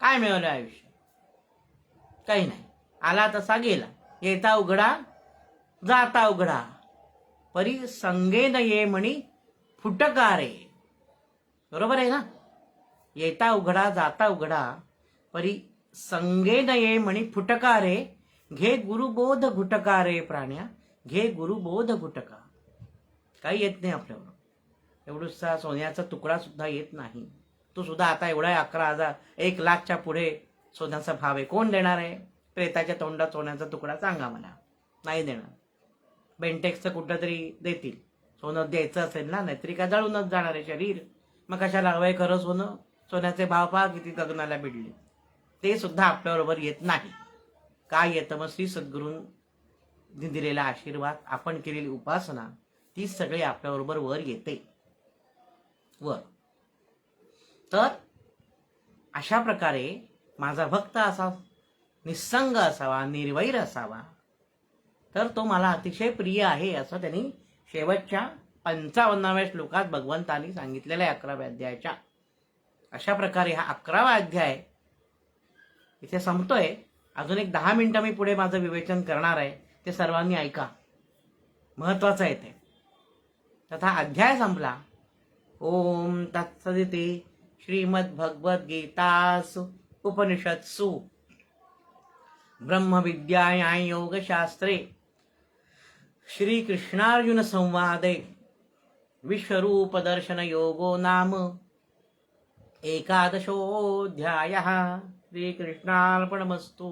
काय मिळवलं आयुष्य? काही नाही. आला तसा गेला, येता उघडा जाता उघडा, परी संगे न ये म्हणी फुटकारे. बरोबर आहे ना? येता उघडा जाता उघडा, परी संगे न ये म्हणी फुटकारे, घे गुरुबोध घुटकारे प्राण्या, घे गुरुबोध घुटका. काही येत नाही आपल्यावर, एवढूसा सोन्याचा तुकडा सुद्धा येत नाही. तो सुद्धा आता एवढा 11,000 1,00,000च्या पुढे सोन्याचा भाव आहे. कोण देणार आहे? प्रेताच्या तोंडात सोन्याचा तुकडा सांगा मला. नाही देणार. बेंटेक्सचं कुठं तरी देतील, सोनं द्यायचं असेल ना, नाहीतरी का जळूनच जाणार आहे शरीर. मग कशाला हवंय खरं सोनं? सोन्याचे भाव पहा किती गगनाला भिडले. ते सुद्धा आपल्याबरोबर येत नाही. काय येतं? मग श्री सद्गुरूंनी दिलेला आशीर्वाद, आपण केलेली उपासना, ती सगळी आपल्याबरोबर वर येते वर. तर अशा प्रकारे माझा भक्त असा निसंग असावा, निर्वैर असावा, तर तो मला अतिशय प्रिय आहे, असं त्यांनी शेवटच्या 55व्या श्लोकात भगवंतांनी सांगितलेलं आहे 11व्या अध्यायाच्या. अशा प्रकारे हा 11वा अध्याय इथे संपतोय. अजून एक 10 मिनिटं मी पुढे माझं विवेचन करणार आहे, ते सर्वांनी ऐका, महत्वाचं आहे ते. तथा अध्याय संपला. ओम तत्सदिति श्रीमद्भगवद्गीतासु उपनिषत्सु ब्रह्मविद्यायां योगशास्त्रे श्रीकृष्णार्जुन संवादे विश्वरूपदर्शन योगो नाम 11ोऽध्यायः. श्रीकृष्णार्पणमस्तु.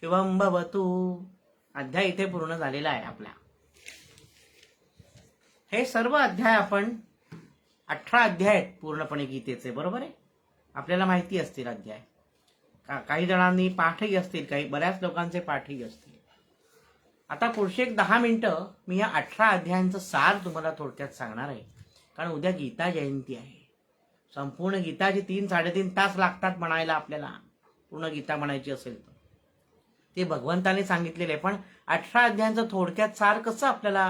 शुभं भवतु. अध्याय इथे पूर्ण झालेला आहे आपला. हे सर्व अध्याय आपण 18 अध्याय आहेत पूर्णपणे गीतेचे, बरोबर आहे. आपल्याला माहिती असतील अध्याय, काही जणांनी पाठही असतील, काही बऱ्याच लोकांचे पाठही असतील. आता पुढचे एक 10 मिनिटं मी या 18 अध्यायांचं सार तुम्हाला थोडक्यात सांगणार आहे, कारण उद्या गीता जयंती आहे. संपूर्ण गीताची 3-3.5 तास लागतात म्हणायला आपल्याला, पूर्ण गीता म्हणायची असेल तर. ते भगवंताने सांगितलेले आहे. पण 18 अध्यायांचं थोडक्यात सार कसं आपल्याला,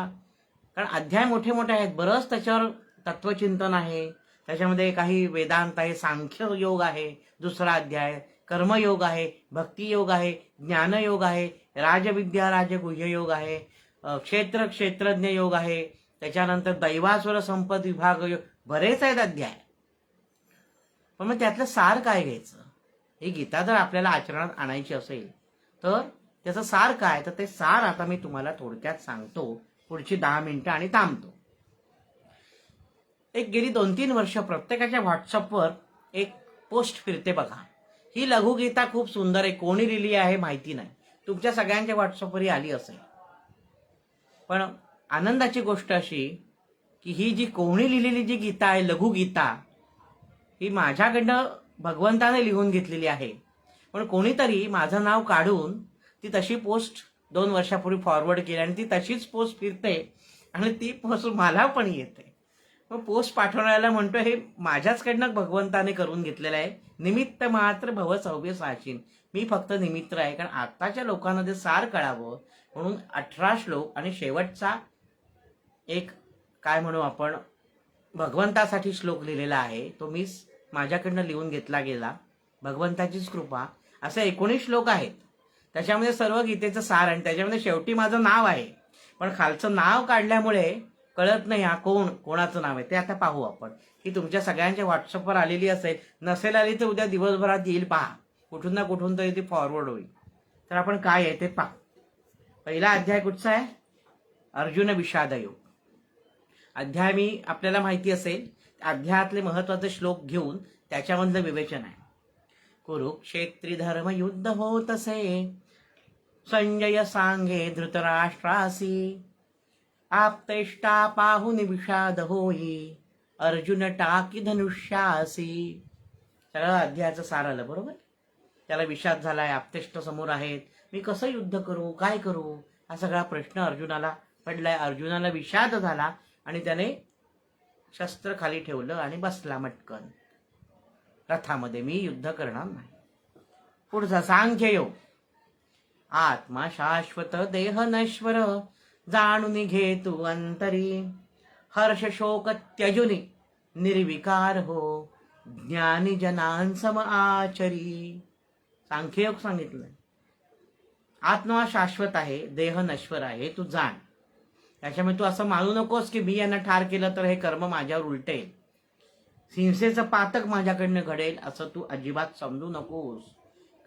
कारण अध्याय मोठे मोठे आहेत, बरंच त्याच्यावर तत्वचिंतन आहे, त्याच्यामध्ये काही वेदांत आहे, सांख्य योग आहे, दुसरा अध्याय कर्मयोग आहे, भक्तियोग आहे, ज्ञानयोग आहे, राजविद्या राजगुह्य योग आहे, क्षेत्रज्ञ योग आहे, त्याच्यानंतर दैवासुर संपद विभाग योग, बरेच आहेत अध्याय. पण मग त्यातलं सार काय घ्यायचं? ही गीता जर आपल्याला आचरणात आणायची असेल तर त्याचं सार काय, तर ते सार आता मी तुम्हाला थोडक्यात सांगतो पुढची 10 मिनिटं आणि थांबतो. एक गेली 2-3 वर्ष प्रत्येकाच्या व्हॉट्सअपवर एक पोस्ट फिरते बघा. ही लघुगीता खूप सुंदर आहे, कोणी लिहिली आहे माहिती नाही, तुमच्या सगळ्यांच्या व्हॉट्सअपवरही आली असेल. पण आनंदाची गोष्ट अशी की ही जी कोणी लिहिलेली जी गीता आहे, लघुगीता, ही माझ्याकडनं भगवंताने लिहून घेतलेली आहे. पण कोणीतरी माझं नाव काढून ती तशी पोस्ट 2 वर्षापूर्वी फॉरवर्ड केली आणि ती तशीच पोस्ट फिरते आणि ती पोस्ट मला पण येते. मग पोस्ट पाठवणाऱ्याला म्हणतो हे माझ्याचकडनं भगवंताने करून घेतलेलं आहे, निमित्त मात्र भव सव्य साचिन, मी फक्त निमित्त आहे. कारण आताच्या लोकांना ते सार कळावं म्हणून 18 श्लोक आणि शेवटचा एक काय म्हणू आपण भगवंतासाठी श्लोक लिहिलेला आहे, तो मी माझ्याकडनं लिहून घेतला गेला, भगवंताचीच कृपा. असे 19 श्लोक आहेत, त्याच्यामध्ये सर्व गीतेचं सार, आणि त्याच्यामध्ये शेवटी माझं नाव आहे. पण खालचं नाव काढल्यामुळे कळत नाही हा कोणाचं नाव आहे. ते आता पाहू आपण. ही तुमच्या सगळ्यांच्या व्हॉट्सअपवर आलेली असेल, नसेल आली तर उद्या दिवसभरात येईल, पहा, कुठून ना कुठून तरी ती फॉरवर्ड होईल. तर आपण काय आहे ते पहा. पहिला अध्याय कुठचा आहे? अर्जुन विषाद योग. अध्याय मी आपल्याला माहिती असेल, अध्यायातले महत्वाचे श्लोक घेऊन त्याच्यामधलं विवेचन आहे. कुरुक्षेत्री धर्म युद्ध होतसे, संजय सांगे धृतराष्ट्रासी, आप्तेष्टा पाहुनी विषाद होई, अर्जुन टाकी धनुष्यासी. सगळं अध्यायाचं सार आलं बरोबर. त्याला विषाद झालाय, आप्तेष्ट समोर आहेत, मी कसं युद्ध करू, काय करू, हा सगळा प्रश्न अर्जुनाला पडलाय. अर्जुनाला विषाद झाला आणि त्याने शस्त्र खाली ठेवलं आणि बसला मटकन रथामध्ये, मी युद्ध करणार नाही. पुढचा सांख्य योग. आत्मा शाश्वत देह नश्वर, जाणून घे तू अंतरी, हर्ष शोक त्यजुनी निर्विकार हो, ज्ञानी जनांसम आचरी. सांख्ययोग सांगितलंय. आत्मा शाश्वत आहे, देह नश्वर आहे, तू जाण. त्याच्यामुळे तू असं मानू नकोस की मी यांना ठार केलं तर हे कर्म माझ्यावर उलटेल, हिंसेचं पातक माझ्याकडनं घडेल, असं तू अजिबात समजू नकोस.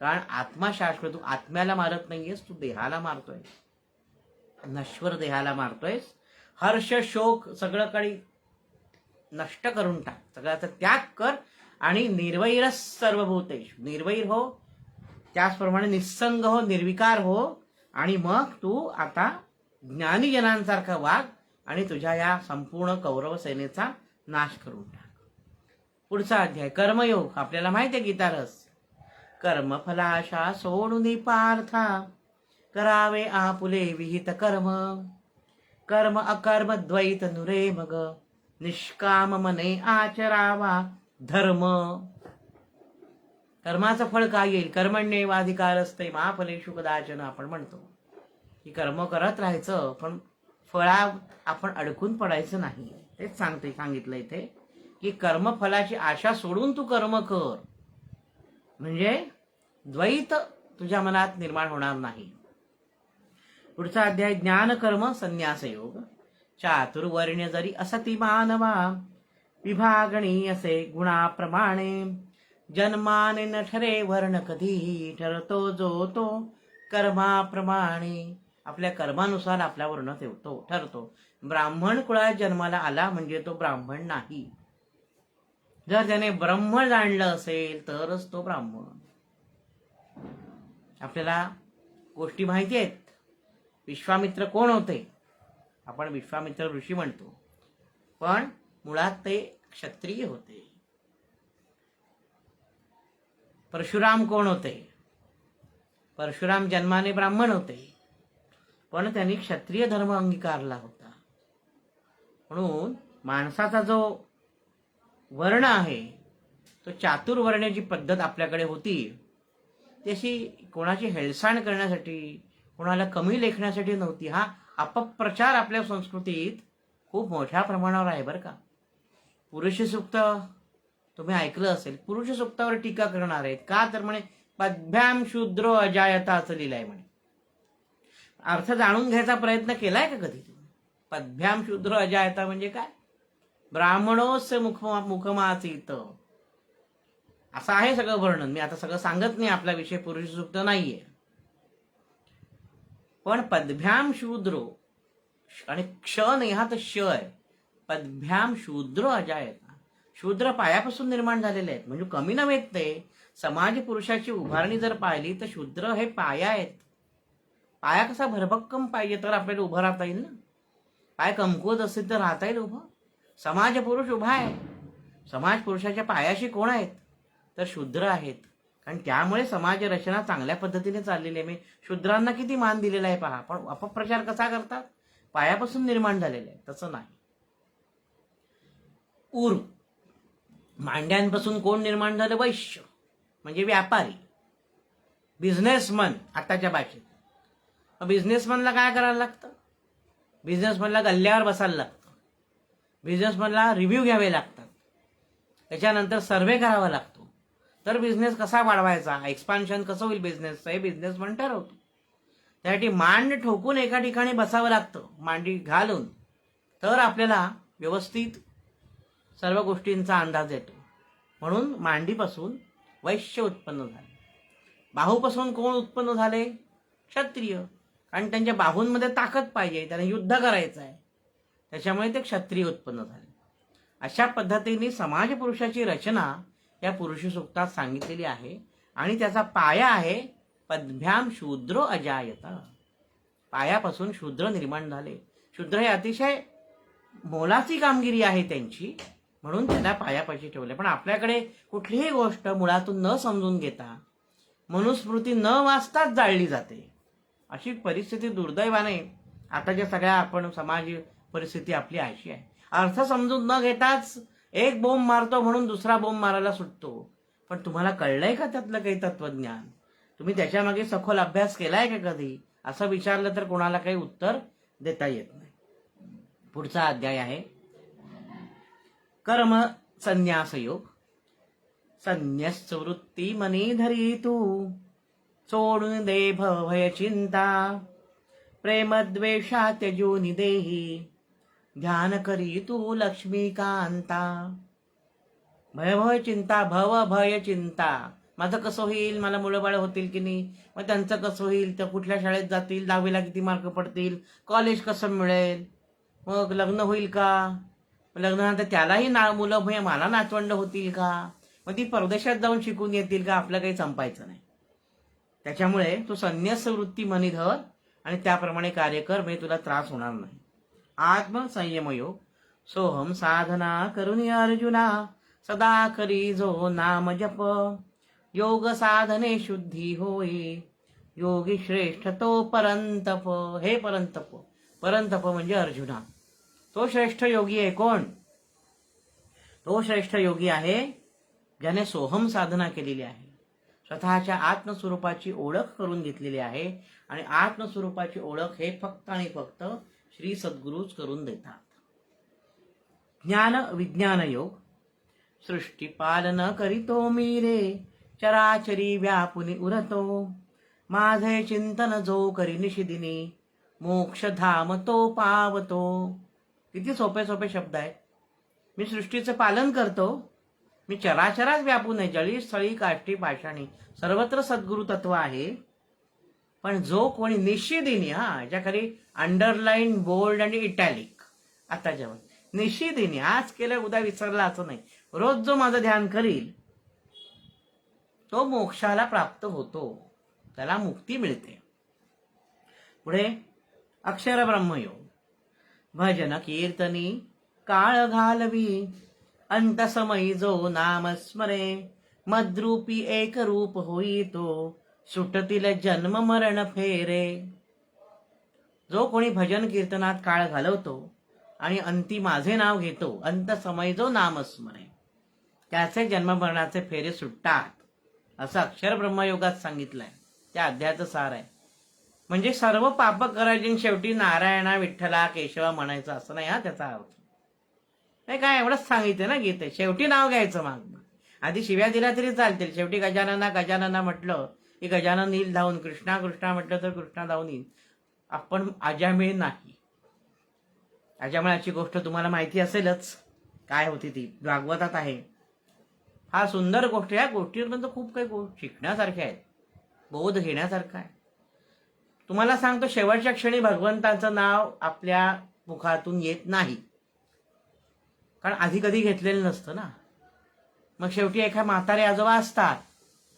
कारण आत्मा शाश्वत, तू आत्म्याला मारत नाहीयेस, तू देहाला मारतोय, नश्वर देहाला मारतोयस. हर्ष शोक सगळं काही नष्ट करून टाक, सगळ्याचा त्याग कर आणि निर्वैर सर्वभूतेश, निर्वैर हो, त्याचप्रमाणे निस्संग हो, निर्विकार हो, आणि मग तू आता ज्ञानीजनांसारखा वाग आणि तुझ्या या संपूर्ण कौरव सेनेचा नाश करून टाक. पुढचा अध्याय कर्मयोग. आपल्याला माहिती आहे गीतारस. कर्मफलाशा सोडून पार्था, करावे आपुले विहित कर्म, कर्म अकर्म द्वैत नुरे मग, निष्काम मने आचरावा धर्म. कर्माचं फळ काय येईल? कर्मण्येवाधिकारस्ते मा फलेषु कदाचन. आपण म्हणतो की कर्म करत राहायचं, पण फळात आपण अडकून पडायचं नाही. तेच सांगितलं इथे की कर्मफलाची आशा सोडून तू कर्म कर, म्हणजे द्वैत तुझ्या मनात निर्माण होणार नाही. पुढचा अध्याय ज्ञान कर्म संन्यास योग. चातुर्वर्ण्य जरी असती मानवा, विभागणी असे गुणाप्रमाणे, जन्माने न ठरे वर्ण कधी, ठरतो जो तो कर्माप्रमाणे. आपल्या कर्मानुसार आपला वर्ण ठरतो. ब्राह्मण कुळात जन्माला आला म्हणजे तो ब्राह्मण नाही. जर त्याने ब्रह्म जाणलं असेल तरच तो ब्राह्मण. आपल्याला गोष्टी माहिती आहेत. विश्वामित्र कोण होते? आपण विश्वामित्र ऋषी म्हणतो, पण मुळात ते क्षत्रिय होते. परशुराम कोण होते? परशुराम जन्माने ब्राह्मण होते, पण त्यांनी क्षत्रिय धर्म अंगीकारला होता. म्हणून माणसाचा जो वर्ण आहे तो चातुर्वर्ण्य जी पद्धत आपल्याकडे होती ती अशी कोणाची हेळसांड करण्यासाठी, कोणाला कमी लेखण्यासाठी नव्हती. हा अपप्रचार आपल्या संस्कृतीत खूप मोठ्या प्रमाणावर आहे बरं का. पुरुष सूक्त तुम्ही ऐकलं असेल, पुरुष सूक्तावर टीका करणार आहेत का, तर म्हणे पद्भ्याम शूद्रो अजायता असं लिहिलंय म्हणे. अर्थ जाणून घ्यायचा प्रयत्न केलाय का कधी तुम्ही? पद्भ्याम शूद्र अजायता म्हणजे काय? ब्राह्मणोस मुखमासीत असं आहे सगळं वर्णन. मी आता सगळं सांगत नाही, आपला विषय पुरुष सूक्त नाहीये. पण पद्भ्याम शूद्रो आणि क्ष नाही, हा तर श आहे. पद्भ्याम शूद्र अजायता, शूद्र पायापासून निर्माण झालेले आहेत. म्हणजे कमी नव्हेत ते. समाज पुरुषाची उभारणी जर पाहिली तर शूद्र हे पाया आहेत. पाया कसा भरभक्कम पाहिजे तर आपल्याला उभं राहता येईल ना. पाय कमकुवत असेल तर राहता येईल उभं. समाज पुरुष उभा आहे. समाज पुरुषाच्या पायाशी कोण आहेत, तर शूद्र आहेत. कारण त्यामुळे समाज रचना चांगल्या पद्धतीने चाललेली आहे. मी शूद्रांना किती मान दिलेला आहे पहा. पण अपप्रचार कसा करतात, पायापासून निर्माण झालेला आहे. तसं नाही. उर मांड्यांपासून कोण निर्माण झालं, वैश्य म्हणजे व्यापारी, बिझनेसमन आताच्या भाषेत. बिझनेसमनला काय करायला लागतं, बिझनेसमनला गल्ल्यावर बसायला लागतं, बिझनेसमनला रिव्ह्यू घ्यावे लागतात, त्याच्यानंतर सर्व्हे करावा लागतो. तर बिझनेस कसा वाढवायचा, एक्सपान्शन कसं होईल बिझनेसचं, हे बिझनेसमन ठरवतो. त्यासाठी मांड ठोकून एका ठिकाणी बसावं लागतं, मांडी घालून, तर आपल्याला व्यवस्थित सर्व गोष्टींचा अंदाज येतो. म्हणून मांडीपासून वैश्य उत्पन्न झाले. बाहूपासून कोण उत्पन्न झाले, क्षत्रिय. कारण त्यांच्या बाहूंमध्ये ताकद पाहिजे, त्यांना युद्ध करायचं आहे, त्याच्यामुळे ते क्षत्रिय उत्पन्न झाले. अशा पद्धतीने समाज पुरुषाची रचना या पुरुष सूक्तात सांगितलेली आहे. आणि त्याचा पाया आहे पद्भ्याम शूद्रो अजायता, पायापासून शूद्र निर्माण झाले. शूद्र हे अतिशय मोलाची कामगिरी आहे त्यांची, म्हणून त्यांना पायापाशी ठेवले. पण आपल्याकडे कुठलीही गोष्ट मुळातून न समजून घेता, मनुस्मृती न वाचताच जाळली जाते. अशी परिस्थिती दुर्दैवाने आताच्या सगळ्या आपण समाज परिस्थिती आपली अशी आहे. अर्थ समजून न घेताच एक बोंब मारतो म्हणून दुसरा बोंब मारायला सुटतो. पण तुम्हाला कळलंय का त्यातलं काही तत्वज्ञान? तुम्ही त्याच्यामागे सखोल अभ्यास केलाय का कधी, असं विचारलं तर कोणाला काही उत्तर देता येत नाही. पुढचा अध्याय आहे कर्म संन्यास योग. संन्यस्त वृत्ती मनी धरी तू, सोडून दे भय चिंता, प्रेम द्वेषा त्यजून देही, ध्यान करी तू लक्ष्मीकांता. भय चिंता, भय चिंता, माझं कसं होईल, मला मुलं बाळ होतील की नाही, मग त्यांचं कसं होईल, तर कुठल्या शाळेत जातील, 10वीला किती मार्क पडतील, कॉलेज कसं मिळेल, मग लग्न होईल का, लग्नानंतर त्यालाही मुलं मला नातवंड होतील का, मग ती परदेशात जाऊन शिकून येतील का, आपलं काही संपायचं नाही. त्याच्यामुळे तू संन्यास वृत्ती मनी धर आणि त्याप्रमाणे कार्य कर, म्हणजे तुला त्रास होणार नाही. आत्मसंयम योग. सोहम साधना करुणी अर्जुना, सदा करी जो नाम जप, योग साधने शुद्धी होई, योगी श्रेष्ठ तो परंतप. हे परंतप, परंतप म्हणजे अर्जुना, तो श्रेष्ठ योगी आहे. कोण? तो श्रेष्ठ योगी आहे ज्याने सोहम साधना केलेली आहे, स्वतःच्या आत्मस्वरूपाची ओळख करून घेतलेली आहे. आणि आत्मस्वरूपाची ओळख हे फक्त आणि फक्त श्री सद्गुरूच करून देतात. ज्ञान विज्ञान योग. सृष्टी पालन करीतो मी रे, चराचरी व्यापुनी उरतो, माझे चिंतन जो करी निशिदिनी, मोक्ष धाम तो पावतो. किती सोपे सोपे शब्द आहेत. मी सृष्टीचं पालन करतो, मी चराचरात व्यापून आहे, जळी स्थळी काष्टी पाषाणी सर्वत्र सद्गुरु तत्व आहे. पण जो कोणी निशिदिनी, याच्या खाली अंडरलाईन, बोल्ड आणि इटॅलिक, आता जेव्हा निशिदिनी, आज केलं उद्या विसरला असं नाही, रोज जो माझं ध्यान करील तो मोक्षाला प्राप्त होतो, त्याला मुक्ती मिळते. पुढे अक्षर ब्रह्मयोग. भजन कीर्तनी काळ घालवी, अंतसमयी जो नाम स्मरे, मद्रूपी एक रूप होई तो, सुटतील जन्म मरण फेरे. जो कोणी भजन कीर्तनात काळ घालवतो आणि अंती माझे नाव घेतो, अंतसमयी जो नाम स्मरे, त्याचे जन्ममरणाचे फेरे सुटतात असं अक्षर ब्रह्मयोगात सांगितलंय. त्या अध्यायाचं सार आहे. म्हणजे सर्व पाप करायची शेवटी नारायणा विठ्ठला केशवा म्हणायचं असं नाही हा त्याचा अर्थ. नाही काय एवढंच सांगितलं ना गीतेत, शेवटी नाव घ्यायचं. माग आधी शिव्या दिल्या तरी चालतील. शेवटी गजानना गजानना म्हटलं की गजानन येईल धावून, कृष्णा कृष्णा म्हटलं तर कृष्णा धावून येईल. आपण अजामिळ नाही. अजामिळाची गोष्ट तुम्हाला माहिती असेलच काय होती ती, भागवतात आहे. हा सुंदर गोष्ट. या गोष्टींपर्यंत खूप काही शिकण्यासारख्या आहेत, बोध घेण्यासारखा आहे. तुम्हाला सांगतो शेवटच्या क्षणी भगवंताचं नाव आपल्या मुखातून येत नाही, कारण आधी कधी घेतलेलं नसतं ना. मग शेवटी एका म्हातारे आजोबा असतात,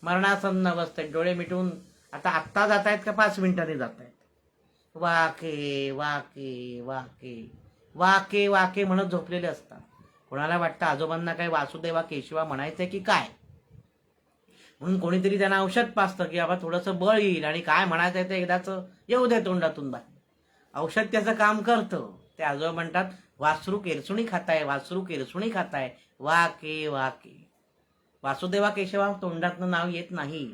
मरणासन्न अवस्थेत, डोळे मिटून आता आत्ता जात आहेत का 5 मिनिटांनी जात आहेत, वाके वाके वाके वाके वाके म्हणत झोपलेले असतात. कोणाला वाटतं आजोबांना काय वासुदेवा केशवा म्हणायचंय की काय, म्हणून कोणीतरी त्यांना औषध पाजतं की बाबा थोडंसं बळ येईल आणि काय म्हणायचंय ते एकदाच येऊ दे तोंडातून बाहेर. औषध त्याचं काम करतं. ते आजोबा म्हणतात वासरू केरसुणी खाताय, वासरू केरसुणी खाताय, वाके वाके. वासुदेवा केशवा तोंडातनं नाव येत नाही.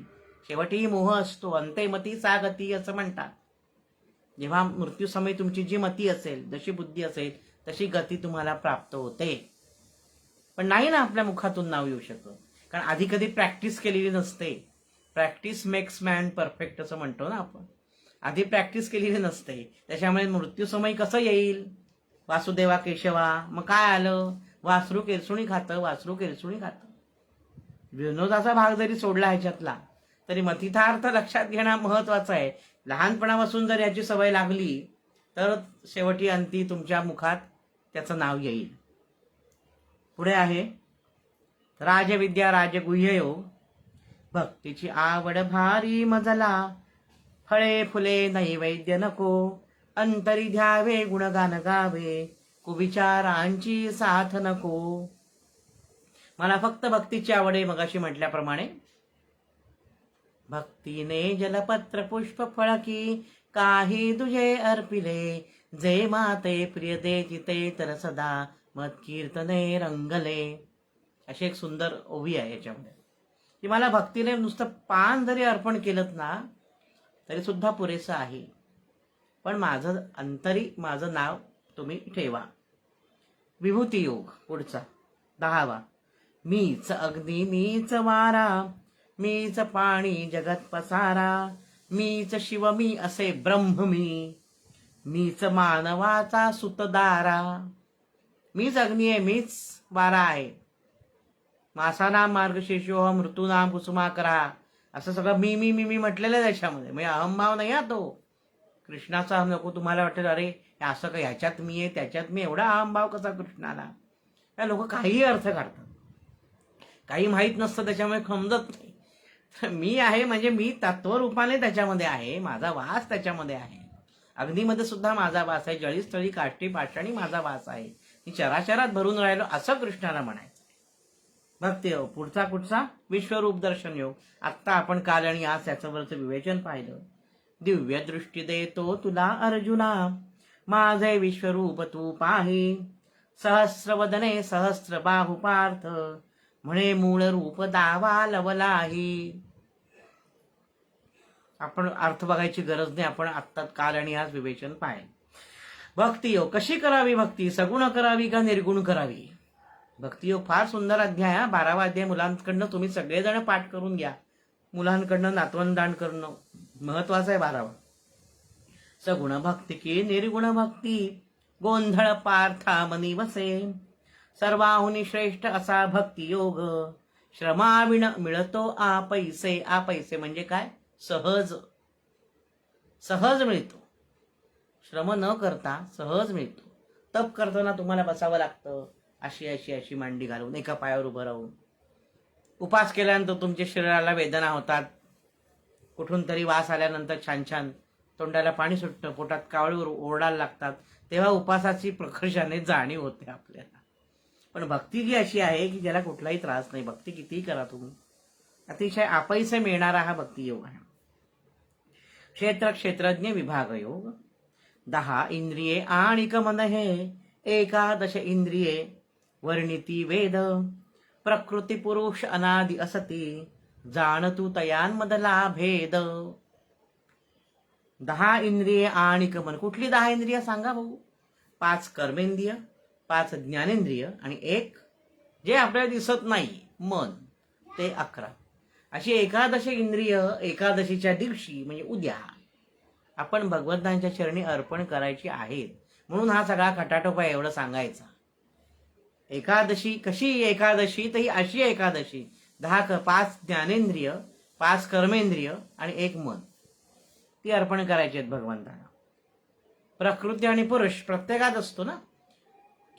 शेवटी मोह असतो, अंते मती सा गती असं म्हणतात. जेव्हा मृत्यूसमयी तुमची जी मती असेल, जशी बुद्धी असेल तशी गती तुम्हाला प्राप्त होते. पण नाही ना आपल्या मुखातून नाव येऊ शकत, कारण आधी कधी प्रॅक्टिस केलेली नसते. प्रॅक्टिस मेक्स मॅन परफेक्ट असं म्हणतो ना आपण. आधी प्रॅक्टिस केलेली नसते, त्याच्यामुळे मृत्यूसमयी कसं येईल वासुदेवा केशवा. मग काय आलं, वासरू केरसुणी खातं, वासरू केरसुणी खातं. विनोदाचा भाग जरी सोडला ह्याच्यातला तरी मतितार्थ लक्षात घेणं महत्वाचं आहे. लहानपणापासून जर याची सवय लागली तर शेवटी अंती तुमच्या मुखात त्याचं नाव येईल. पुढे आहे राजविद्या राजगुह्य योग. भक्तीची आवड भारी मजला, फळे फुले नैवेद्य नको, अंतरी ध्यावे गुणगान गावे, कुविचारांची साथ नको. मला फक्त भक्तीची आवड आहे. मगाशी म्हटल्याप्रमाणे भक्तीने जलपत्र पुष्प फळकी, काही तुझे अर्पिले, जे माते प्रिय दे चिते तर सदा मत कीर्तने रंगले. अशी एक सुंदर ओवी आहे याच्यामध्ये की मला भक्तीने नुसतं पान जरी अर्पण केलं ना तरी सुद्धा पुरेसं आहे, पण माझं अंतरी माझं नाव तुम्ही ठेवा. विभूती योग पुढचा 10वा. मीच अग्नी मीच वारा, मीच पाणी जगत पसारा, मीच शिव मी असे ब्रह्म मीच मानवाचा सुतदारा. मीच अग्नी आहे, मीच वारा आहे. मासानाम मार्गशीर्षोहम ऋतूनाम कुसुमाकरा, असं सगळं मी मी मी मी म्हटलेलं आहे त्याच्यामध्ये. म्हणजे अहंभाव नाही हा तो. कृष्णाचा अहम नको. तुम्हाला वाटेल अरे असं काय ह्याच्यात मी आहे त्याच्यात मी, एवढा अहंभाव कसा कृष्णाला. या लोक काही अर्थ काढतात, काही माहीत नसतं त्याच्यामुळे समजत नाही. तर मी आहे म्हणजे मी तत्वरूपाने त्याच्यामध्ये आहे, माझा वास त्याच्यामध्ये आहे. अग्नीमध्ये सुद्धा माझा वास आहे, जळीस्थळी काष्टी पाषाणी माझा वास आहे, मी चराचरात भरून राहिलो असं कृष्णाला म्हणायचं. भक्ती योग पुढचा कुठचा, विश्वरूप दर्शन योग. आत्ता आपण काल आणि आज त्याच्यावरचं विवेचन पाहिलं. दिव्य दृष्टी देतो तुला अर्जुना, माझे विश्वरूप तू पाही, सहस्र वदने सहस्र बाहू पार्थ, म्हणे मूळ रूप दावा लवलाही. आपण अर्थ बघायची गरज नाही, आपण आत्ता काल आणि आज विवेचन पाहिलं. भक्ती योग कशी करावी, भक्ती सगुण करावी का निर्गुण करावी. भक्ती योग फार सुंदर अध्याय. 12वा अध्याय मुलांकडनं तुम्ही सगळेजण पाठ करून घ्या. मुलांकडनं नातवंदान करणं महत्वाचं आहे. 12वा. सगुण भक्ती की निर्गुण भक्ती, गोंधळ पार्था मनी वसे, सर्वाहुनी श्रेष्ठ असा भक्ती योग, श्रमाविण मिळतो आपैसे. आपैसे म्हणजे काय, सहज. सहज मिळतो, श्रम न करता सहज मिळतो. तप करताना तुम्हाला बसावं लागतं, अशी अशी अशी मांडी घालून एका पायावर उभं राहून. उपास केल्यानंतर तुमच्या शरीराला वेदना होतात, कुठून तरी वास आल्यानंतर छान छान तोंडाला पाणी सुटतं, पोटात कावळीवर ओरडायला लागतात, तेव्हा उपासाची प्रकर्षाने जाणीव होते आपल्याला. पण भक्ती जी अशी आहे की ज्याला कुठलाही त्रास नाही, भक्ती कितीही करा तुम्ही, अतिशय आपैसे मिळणारा हा भक्ती योग आहे. क्षेत्र क्षेत्रज्ञ विभाग योग. 10 इंद्रिये आणि मन हे, 11 इंद्रिये वर्णिती वेद, प्रकृती पुरुष अनादि असती, जाण तू तयांमधला भेद. 10 इंद्रिये आणि मन. कुठली 10 इंद्रिय सांगा भाऊ? 5 कर्मेंद्रिय, 5 ज्ञानेंद्रिय आणि 1 जे आपल्याला दिसत नाही मन, ते 11. अशी 11 इंद्रिय एकादशीच्या दिवशी म्हणजे उद्या आपण भगवंतांच्या चरणी अर्पण करायची आहेत. म्हणून हा सगळा खटाटोपा एवढं सांगायचा. एकादशी कशी एकादशी? तर ही अशी एकादशी 5 ज्ञानेंद्रिय, 5 कर्मेंद्रिय आणि 1 मन, ती अर्पण करायची आहेत भगवंताला. प्रकृती आणि पुरुष प्रत्येकात असतो ना.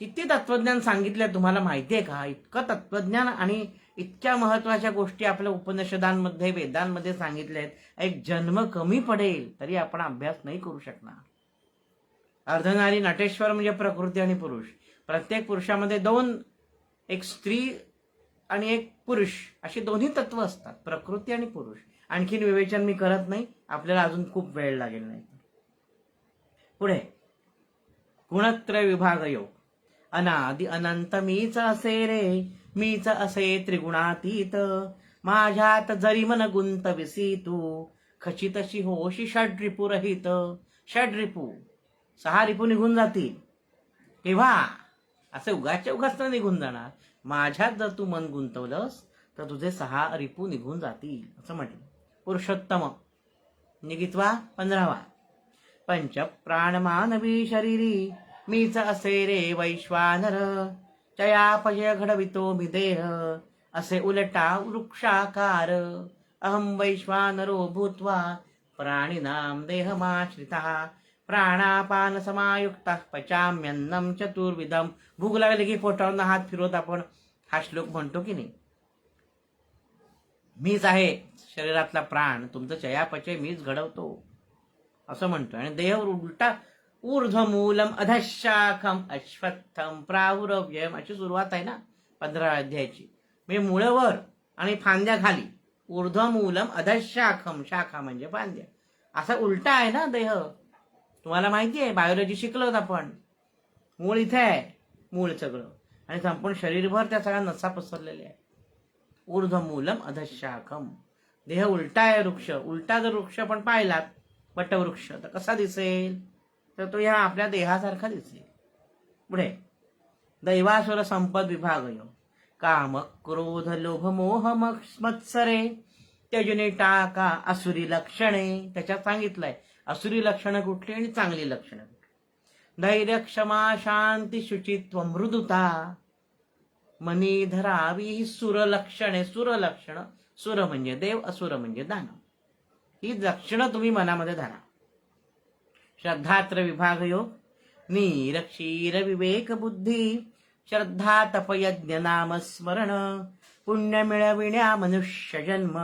किती तत्वज्ञान सांगितलंय तुम्हाला माहिती आहे का? इतकं तत्वज्ञान आणि इतक्या महत्वाच्या गोष्टी आपल्या उपनिषदांमध्ये, वेदांमध्ये सांगितल्या आहेत. एक जन्म कमी पडेल तरी आपण अभ्यास नाही करू शकणार. अर्धनारी नटेश्वर म्हणजे प्रकृती आणि पुरुष. प्रत्येक पुरुषामध्ये 2, एक स्त्री आणि एक पुरुष, अशी दोन्ही तत्व असतात, प्रकृती आणि पुरुष. आणखीन विवेचन मी करत नाही, आपल्याला अजून खूप वेळ लागेल नाही. पुढे गुणत्रय विभाग योग. अनादि अनंत मीच असे रे, मीच असे त्रिगुणातीत, माझ्यात जरी मन गुंतविसी तू, खचितशी होशी षड्रिपुरहित. षड्रिपू 6 रिपू निघून जातील. केव्हा? असे उगाच्या उगाच निघून जाणार. माझ्यात जर तू मन गुंतवलंस तर तुझे 6 रिपू निघून जातील असं म्हटलं. पुरुषोत्तम निगित्वा 15वा. पंच प्राणमानवी शरीरी, मीच असे रे वैश्वानर, चयापचय घडवितो मी देह, असे उलटा वृक्षाकार. अहं वैश्वानरो भूत्वा प्राणिनां देहमाश्रितः, प्राणापान समायुक्त पचाम्यन्नम चतुर्विधम. भूक लागली की पोटावरनं हात फिरवत आपण हा श्लोक म्हणतो की नाही. मीच आहे शरीरातला प्राण, तुमचं चयापचय मीच घडवतो असं म्हणतो. आणि देह उलटा ऊर्ध्वमूलम अधशाखम अश्वत्थम प्राहुरव्यम अशी सुरुवात आहे ना 15 अध्यायाची. म्हणजे मुळवर आणि फांद्या खाली. ऊर्ध्वमूलम अधशाखम, शाखा म्हणजे फांद्या. असा उलटा आहे ना देह. तुम्हाला माहिती आहे, बायोलॉजी शिकलोत आपण. मूळ इथे आहे, मूळ सगळं, आणि संपूर्ण शरीरभर त्या सगळ्या नसा पसरलेल्या आहे. ऊर्ध्वमूलम अधशाखम. देह उलटा आहे वृक्ष. उलटा जर वृक्ष आपण पाहिलात, वटवृक्ष, तर कसा दिसेल? तर तो ह्या आपल्या देहासारखा दिसेल. पुढे दैवासुर संपद विभाग योग. काम क्रोध लोभ मोह मत्सरे, त्यजने टाका असुरी लक्षणे. त्याच्यात सांगितलंय असुरी लक्षणं कुठली आणि चांगली लक्षणं कुठली. धैर्य क्षमा शांती शुचित्व मृदुता, मनी धरावी ही सुर लक्षणे. सुर लक्षण, सुर म्हणजे देव, असुर म्हणजे दानव. ही लक्षणं तुम्ही मनामध्ये धरा. श्रद्धात्र विभाग योग. नीर क्षीर विवेक बुद्धी, श्रद्धा तपयज्ञ नाम स्मरण, पुण्य मिळविण्या मनुष्य जन्म,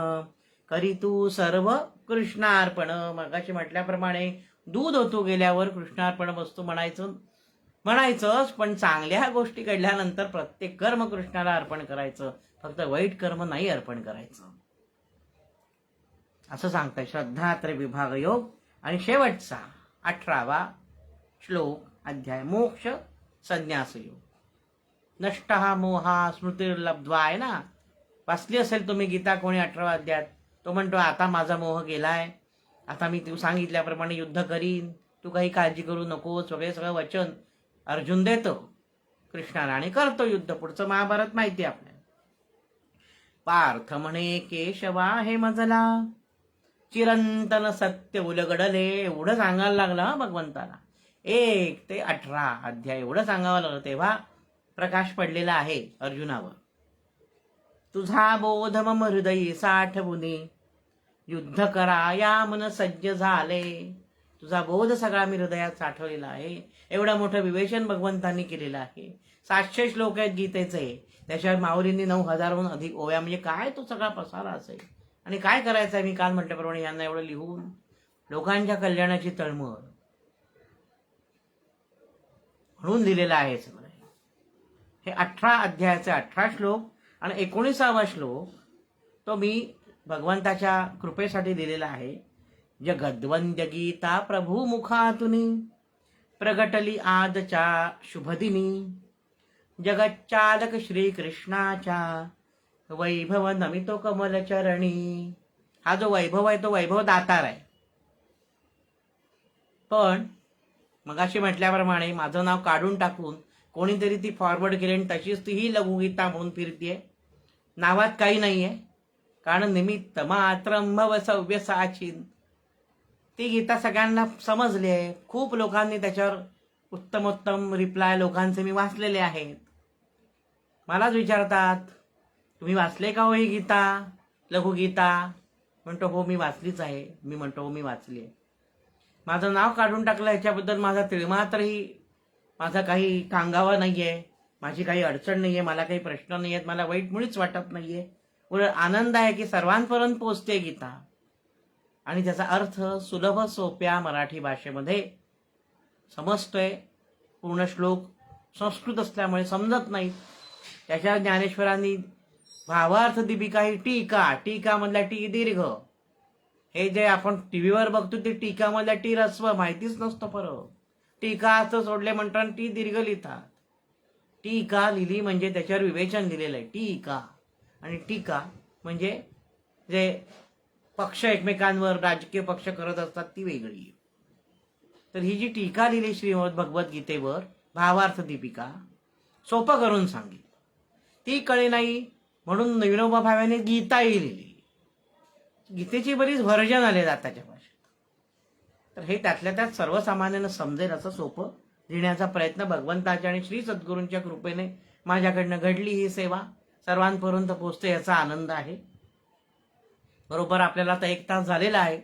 करी तू सर्व कृष्णार्पण. मगाशी म्हटल्याप्रमाणे दूध ओतू गेल्यावर कृष्णार्पण वस्तू म्हणायचंच, पण चांगल्या गोष्टी घडल्यानंतर प्रत्येक कर्म कृष्णाला अर्पण करायचं, फक्त वाईट कर्म नाही अर्पण करायचं असं सांगताय श्रद्धात्र विभाग योग. आणि शेवटचा 18वा श्लोक अध्याय मोक्ष संन्यास योग. नष्ट हा मोहा स्मृतिर्लब्ध्वा आहे ना. वाचली असेल तुम्ही गीता कोणी 18व्या अध्यायात. तो म्हणतो आता माझा मोह गेलाय, आता मी तू सांगितल्याप्रमाणे युद्ध करीन, तू काही काळजी करू नकोस वगैरे सगळं वचन अर्जुन देतो कृष्णाला आणि करतो युद्ध. पुढचं महाभारत माहिती आपल्याला. पार्थ म्हणे केशवा हे मजला, चिरंतन सत्य उलगडले. एवढं सांगायला लागलं भगवंताला. 1 ते 18 अध्याय एवढं सांगावं लागलं. तेव्हा प्रकाश पडलेला आहे अर्जुनावर. तुझा बोध मम हृदयी साठवुनी, युद्ध करा या मन सज्ज झाले. तुझा बोध सगळा मी हृदयात साठवलेला आहे. एवढं मोठं विवेचन भगवंतांनी केलेलं आहे. 700 श्लोक आहेत गीतेचे. त्याच्यावर माऊलींनी 9000हून अधिक ओव्या. म्हणजे काय तो सगळा पसारा असेल. आणि काय करायचं आहे, मी काल म्हटल्याप्रमाणे यांना एवढं लिहून लोकांच्या कल्याणाची तळमळ म्हणून लिहिलेलं आहे सगळं. हे 18 अध्यायाचे 18 श्लोक आणि 19वा श्लोक तो मी भगवंताच्या कृपेसाठी दिलेला आहे. जगद्वंद्य गीता प्रभू मुखातुनी, प्रगटली आजच्या शुभदिनी, जगच्चालक श्रीकृष्णाच्या वैभव नमितो कमलचरणी. हा जो वैभव आहे तो वैभव दातार आहे. पण मगाशी म्हटल्याप्रमाणे माझं नाव काढून टाकून कोणीतरी ती फॉरवर्ड केली आणि तशीच ती ही लघुगीता म्हणून फिरतीये. नावात काही नाहीये, कारण निमित्त मात्रम भव सव्यसाचीन. ती गीता सगळ्यांना समजली आहे. खूप लोकांनी त्याच्यावर उत्तमोत्तम रिप्लाय लोकांचे मी वाचलेले आहेत. मलाच विचारतात, तुम्ही वाचले का हो ही गीता, लघुगीता? म्हणतो हो मी वाचलीच आहे. मी म्हणतो हो मी वाचली आहे. माझं नाव काढून टाकलं ह्याच्याबद्दल माझा तिळमात्रही माझा काही कांगावा नाहीये, माझी काही अडचण नाहीये, मला काही प्रश्न नाही आहेत, मला वाईट मुळीच वाटत नाहीये. उलट आनंद आहे की सर्वांपर्यंत पोचते गीता आणि त्याचा अर्थ सुलभ सोप्या मराठी भाषेमध्ये समजतोय. पूर्ण श्लोक संस्कृत असल्यामुळे समजत नाहीत. त्याच्या ज्ञानेश्वरांनी भावार्थ दीपिका ही टीका मधल्या टी दीर्घ, हे जे आपण टीव्हीवर बघतो ते टीका मधल्या टी रस्व माहितीच नसतो फरक. टीका असं सोडले म्हणतात टी दीर्घ लिहितात. टीका लिहिली म्हणजे त्याच्यावर विवेचन दिलेलं आहे. टीका आणि टीका म्हणजे जे पक्ष एकमेकांवर राजकीय पक्ष करत असतात ती वेगळी. तर ही जी टीका लिहिली श्रीमद भगवद्गीतेवर भावार्थ दीपिका सोपं करून सांगितलं. ती कळे नाही म्हणून विनोबा भावेने गीताही लिहिली. गीतेची बरीच व्हर्जन आले आताच्या भाषेत. तर हे त्यातल्या त्यात सर्वसामान्यांना समजेल असं सोपं लिहिण्याचा प्रयत्न भगवंताच्या आणि श्री सद्गुरूंच्या कृपेने माझ्याकडनं घडली. ही सेवा सर्वांपर्यंत पोहोचते याचा आनंद आहे. बरोबर आपल्याला आता 1 तास झालेला आहे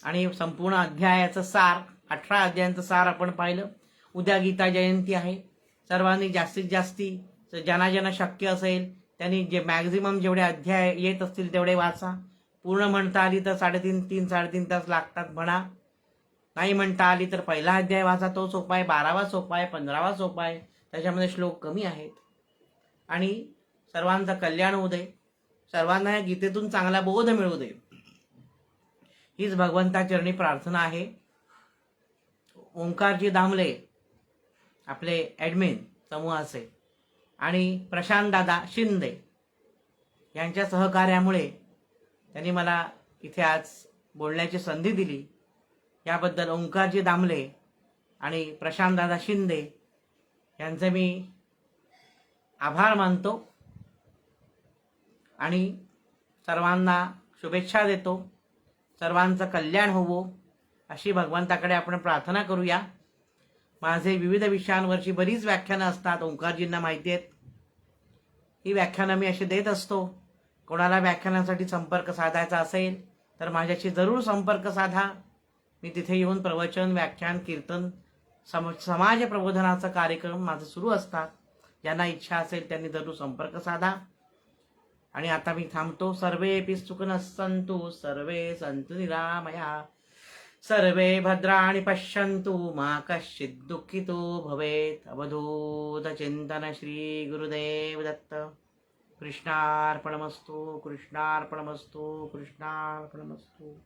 आणि संपूर्ण अध्यायाचं सार 18 अध्यायांचं सार आपण पाहिलं. उद्या गीता जयंती आहे. सर्वांनी जास्तीत जास्ती ज्यांना शक्य असेल त्यांनी जे मॅक्झिमम जेवढे अध्याय येत असतील तेवढे वाचा. पूर्ण म्हणता आली तर 3.5 तास लागतात म्हणा. नाही म्हणता आली तर पहिला अध्याय वाचा, तो सोपा आहे. 12वा सोपा आहे, 15वा सोपा आहे, त्याच्यामध्ये श्लोक कमी आहेत. आणि सर्वांचं कल्याण होऊ दे, सर्वांना या गीतेतून चांगला बोध मिळू दे, हीच भगवंताचरणी प्रार्थना आहे. ओंकारजी दामले आपले ॲडमिन समूहाचे आणि प्रशांत दादा शिंदे यांच्या सहकार्यामुळे त्यांनी मला इथे आज बोलण्याची संधी दिली. याबद्दल ओंकारजी दामले आणि प्रशांत दादा शिंदे यांचे मी आभार मानतो आणि सर्वांना शुभेच्छा देतो. सर्वांचं कल्याण होवो अशी भगवंताकडे आपण प्रार्थना करूया. माझे विविध विषयांवरची बरीच व्याख्यानं असतात, ओंकारजींना माहिती आहेत. ही व्याख्यानं मी अशी देत असतो. कोणाला व्याख्यानासाठी संपर्क साधायचा असेल तर माझ्याशी जरूर संपर्क साधा. मी तिथे येऊन प्रवचन, व्याख्यान, कीर्तन, समाज प्रबोधनाचा कार्यक्रम माझं सुरू असतात. ज्यांना इच्छा असेल त्यांनी जरूर संपर्क साधा. आणि आता मी थांबतो. सर्वेपि सुखिनः सन्तु, सर्वे सन्तु निरामया, सर्वे भद्राणि पश्यन्तु, मा कश्चित् दुःखितो भवेत्. अवधूत चिंतन श्री गुरुदेव दत्त. कृष्णार्पणमस्तु, कृष्णार्पणमस्तु, कृष्णार्पणमस्तु.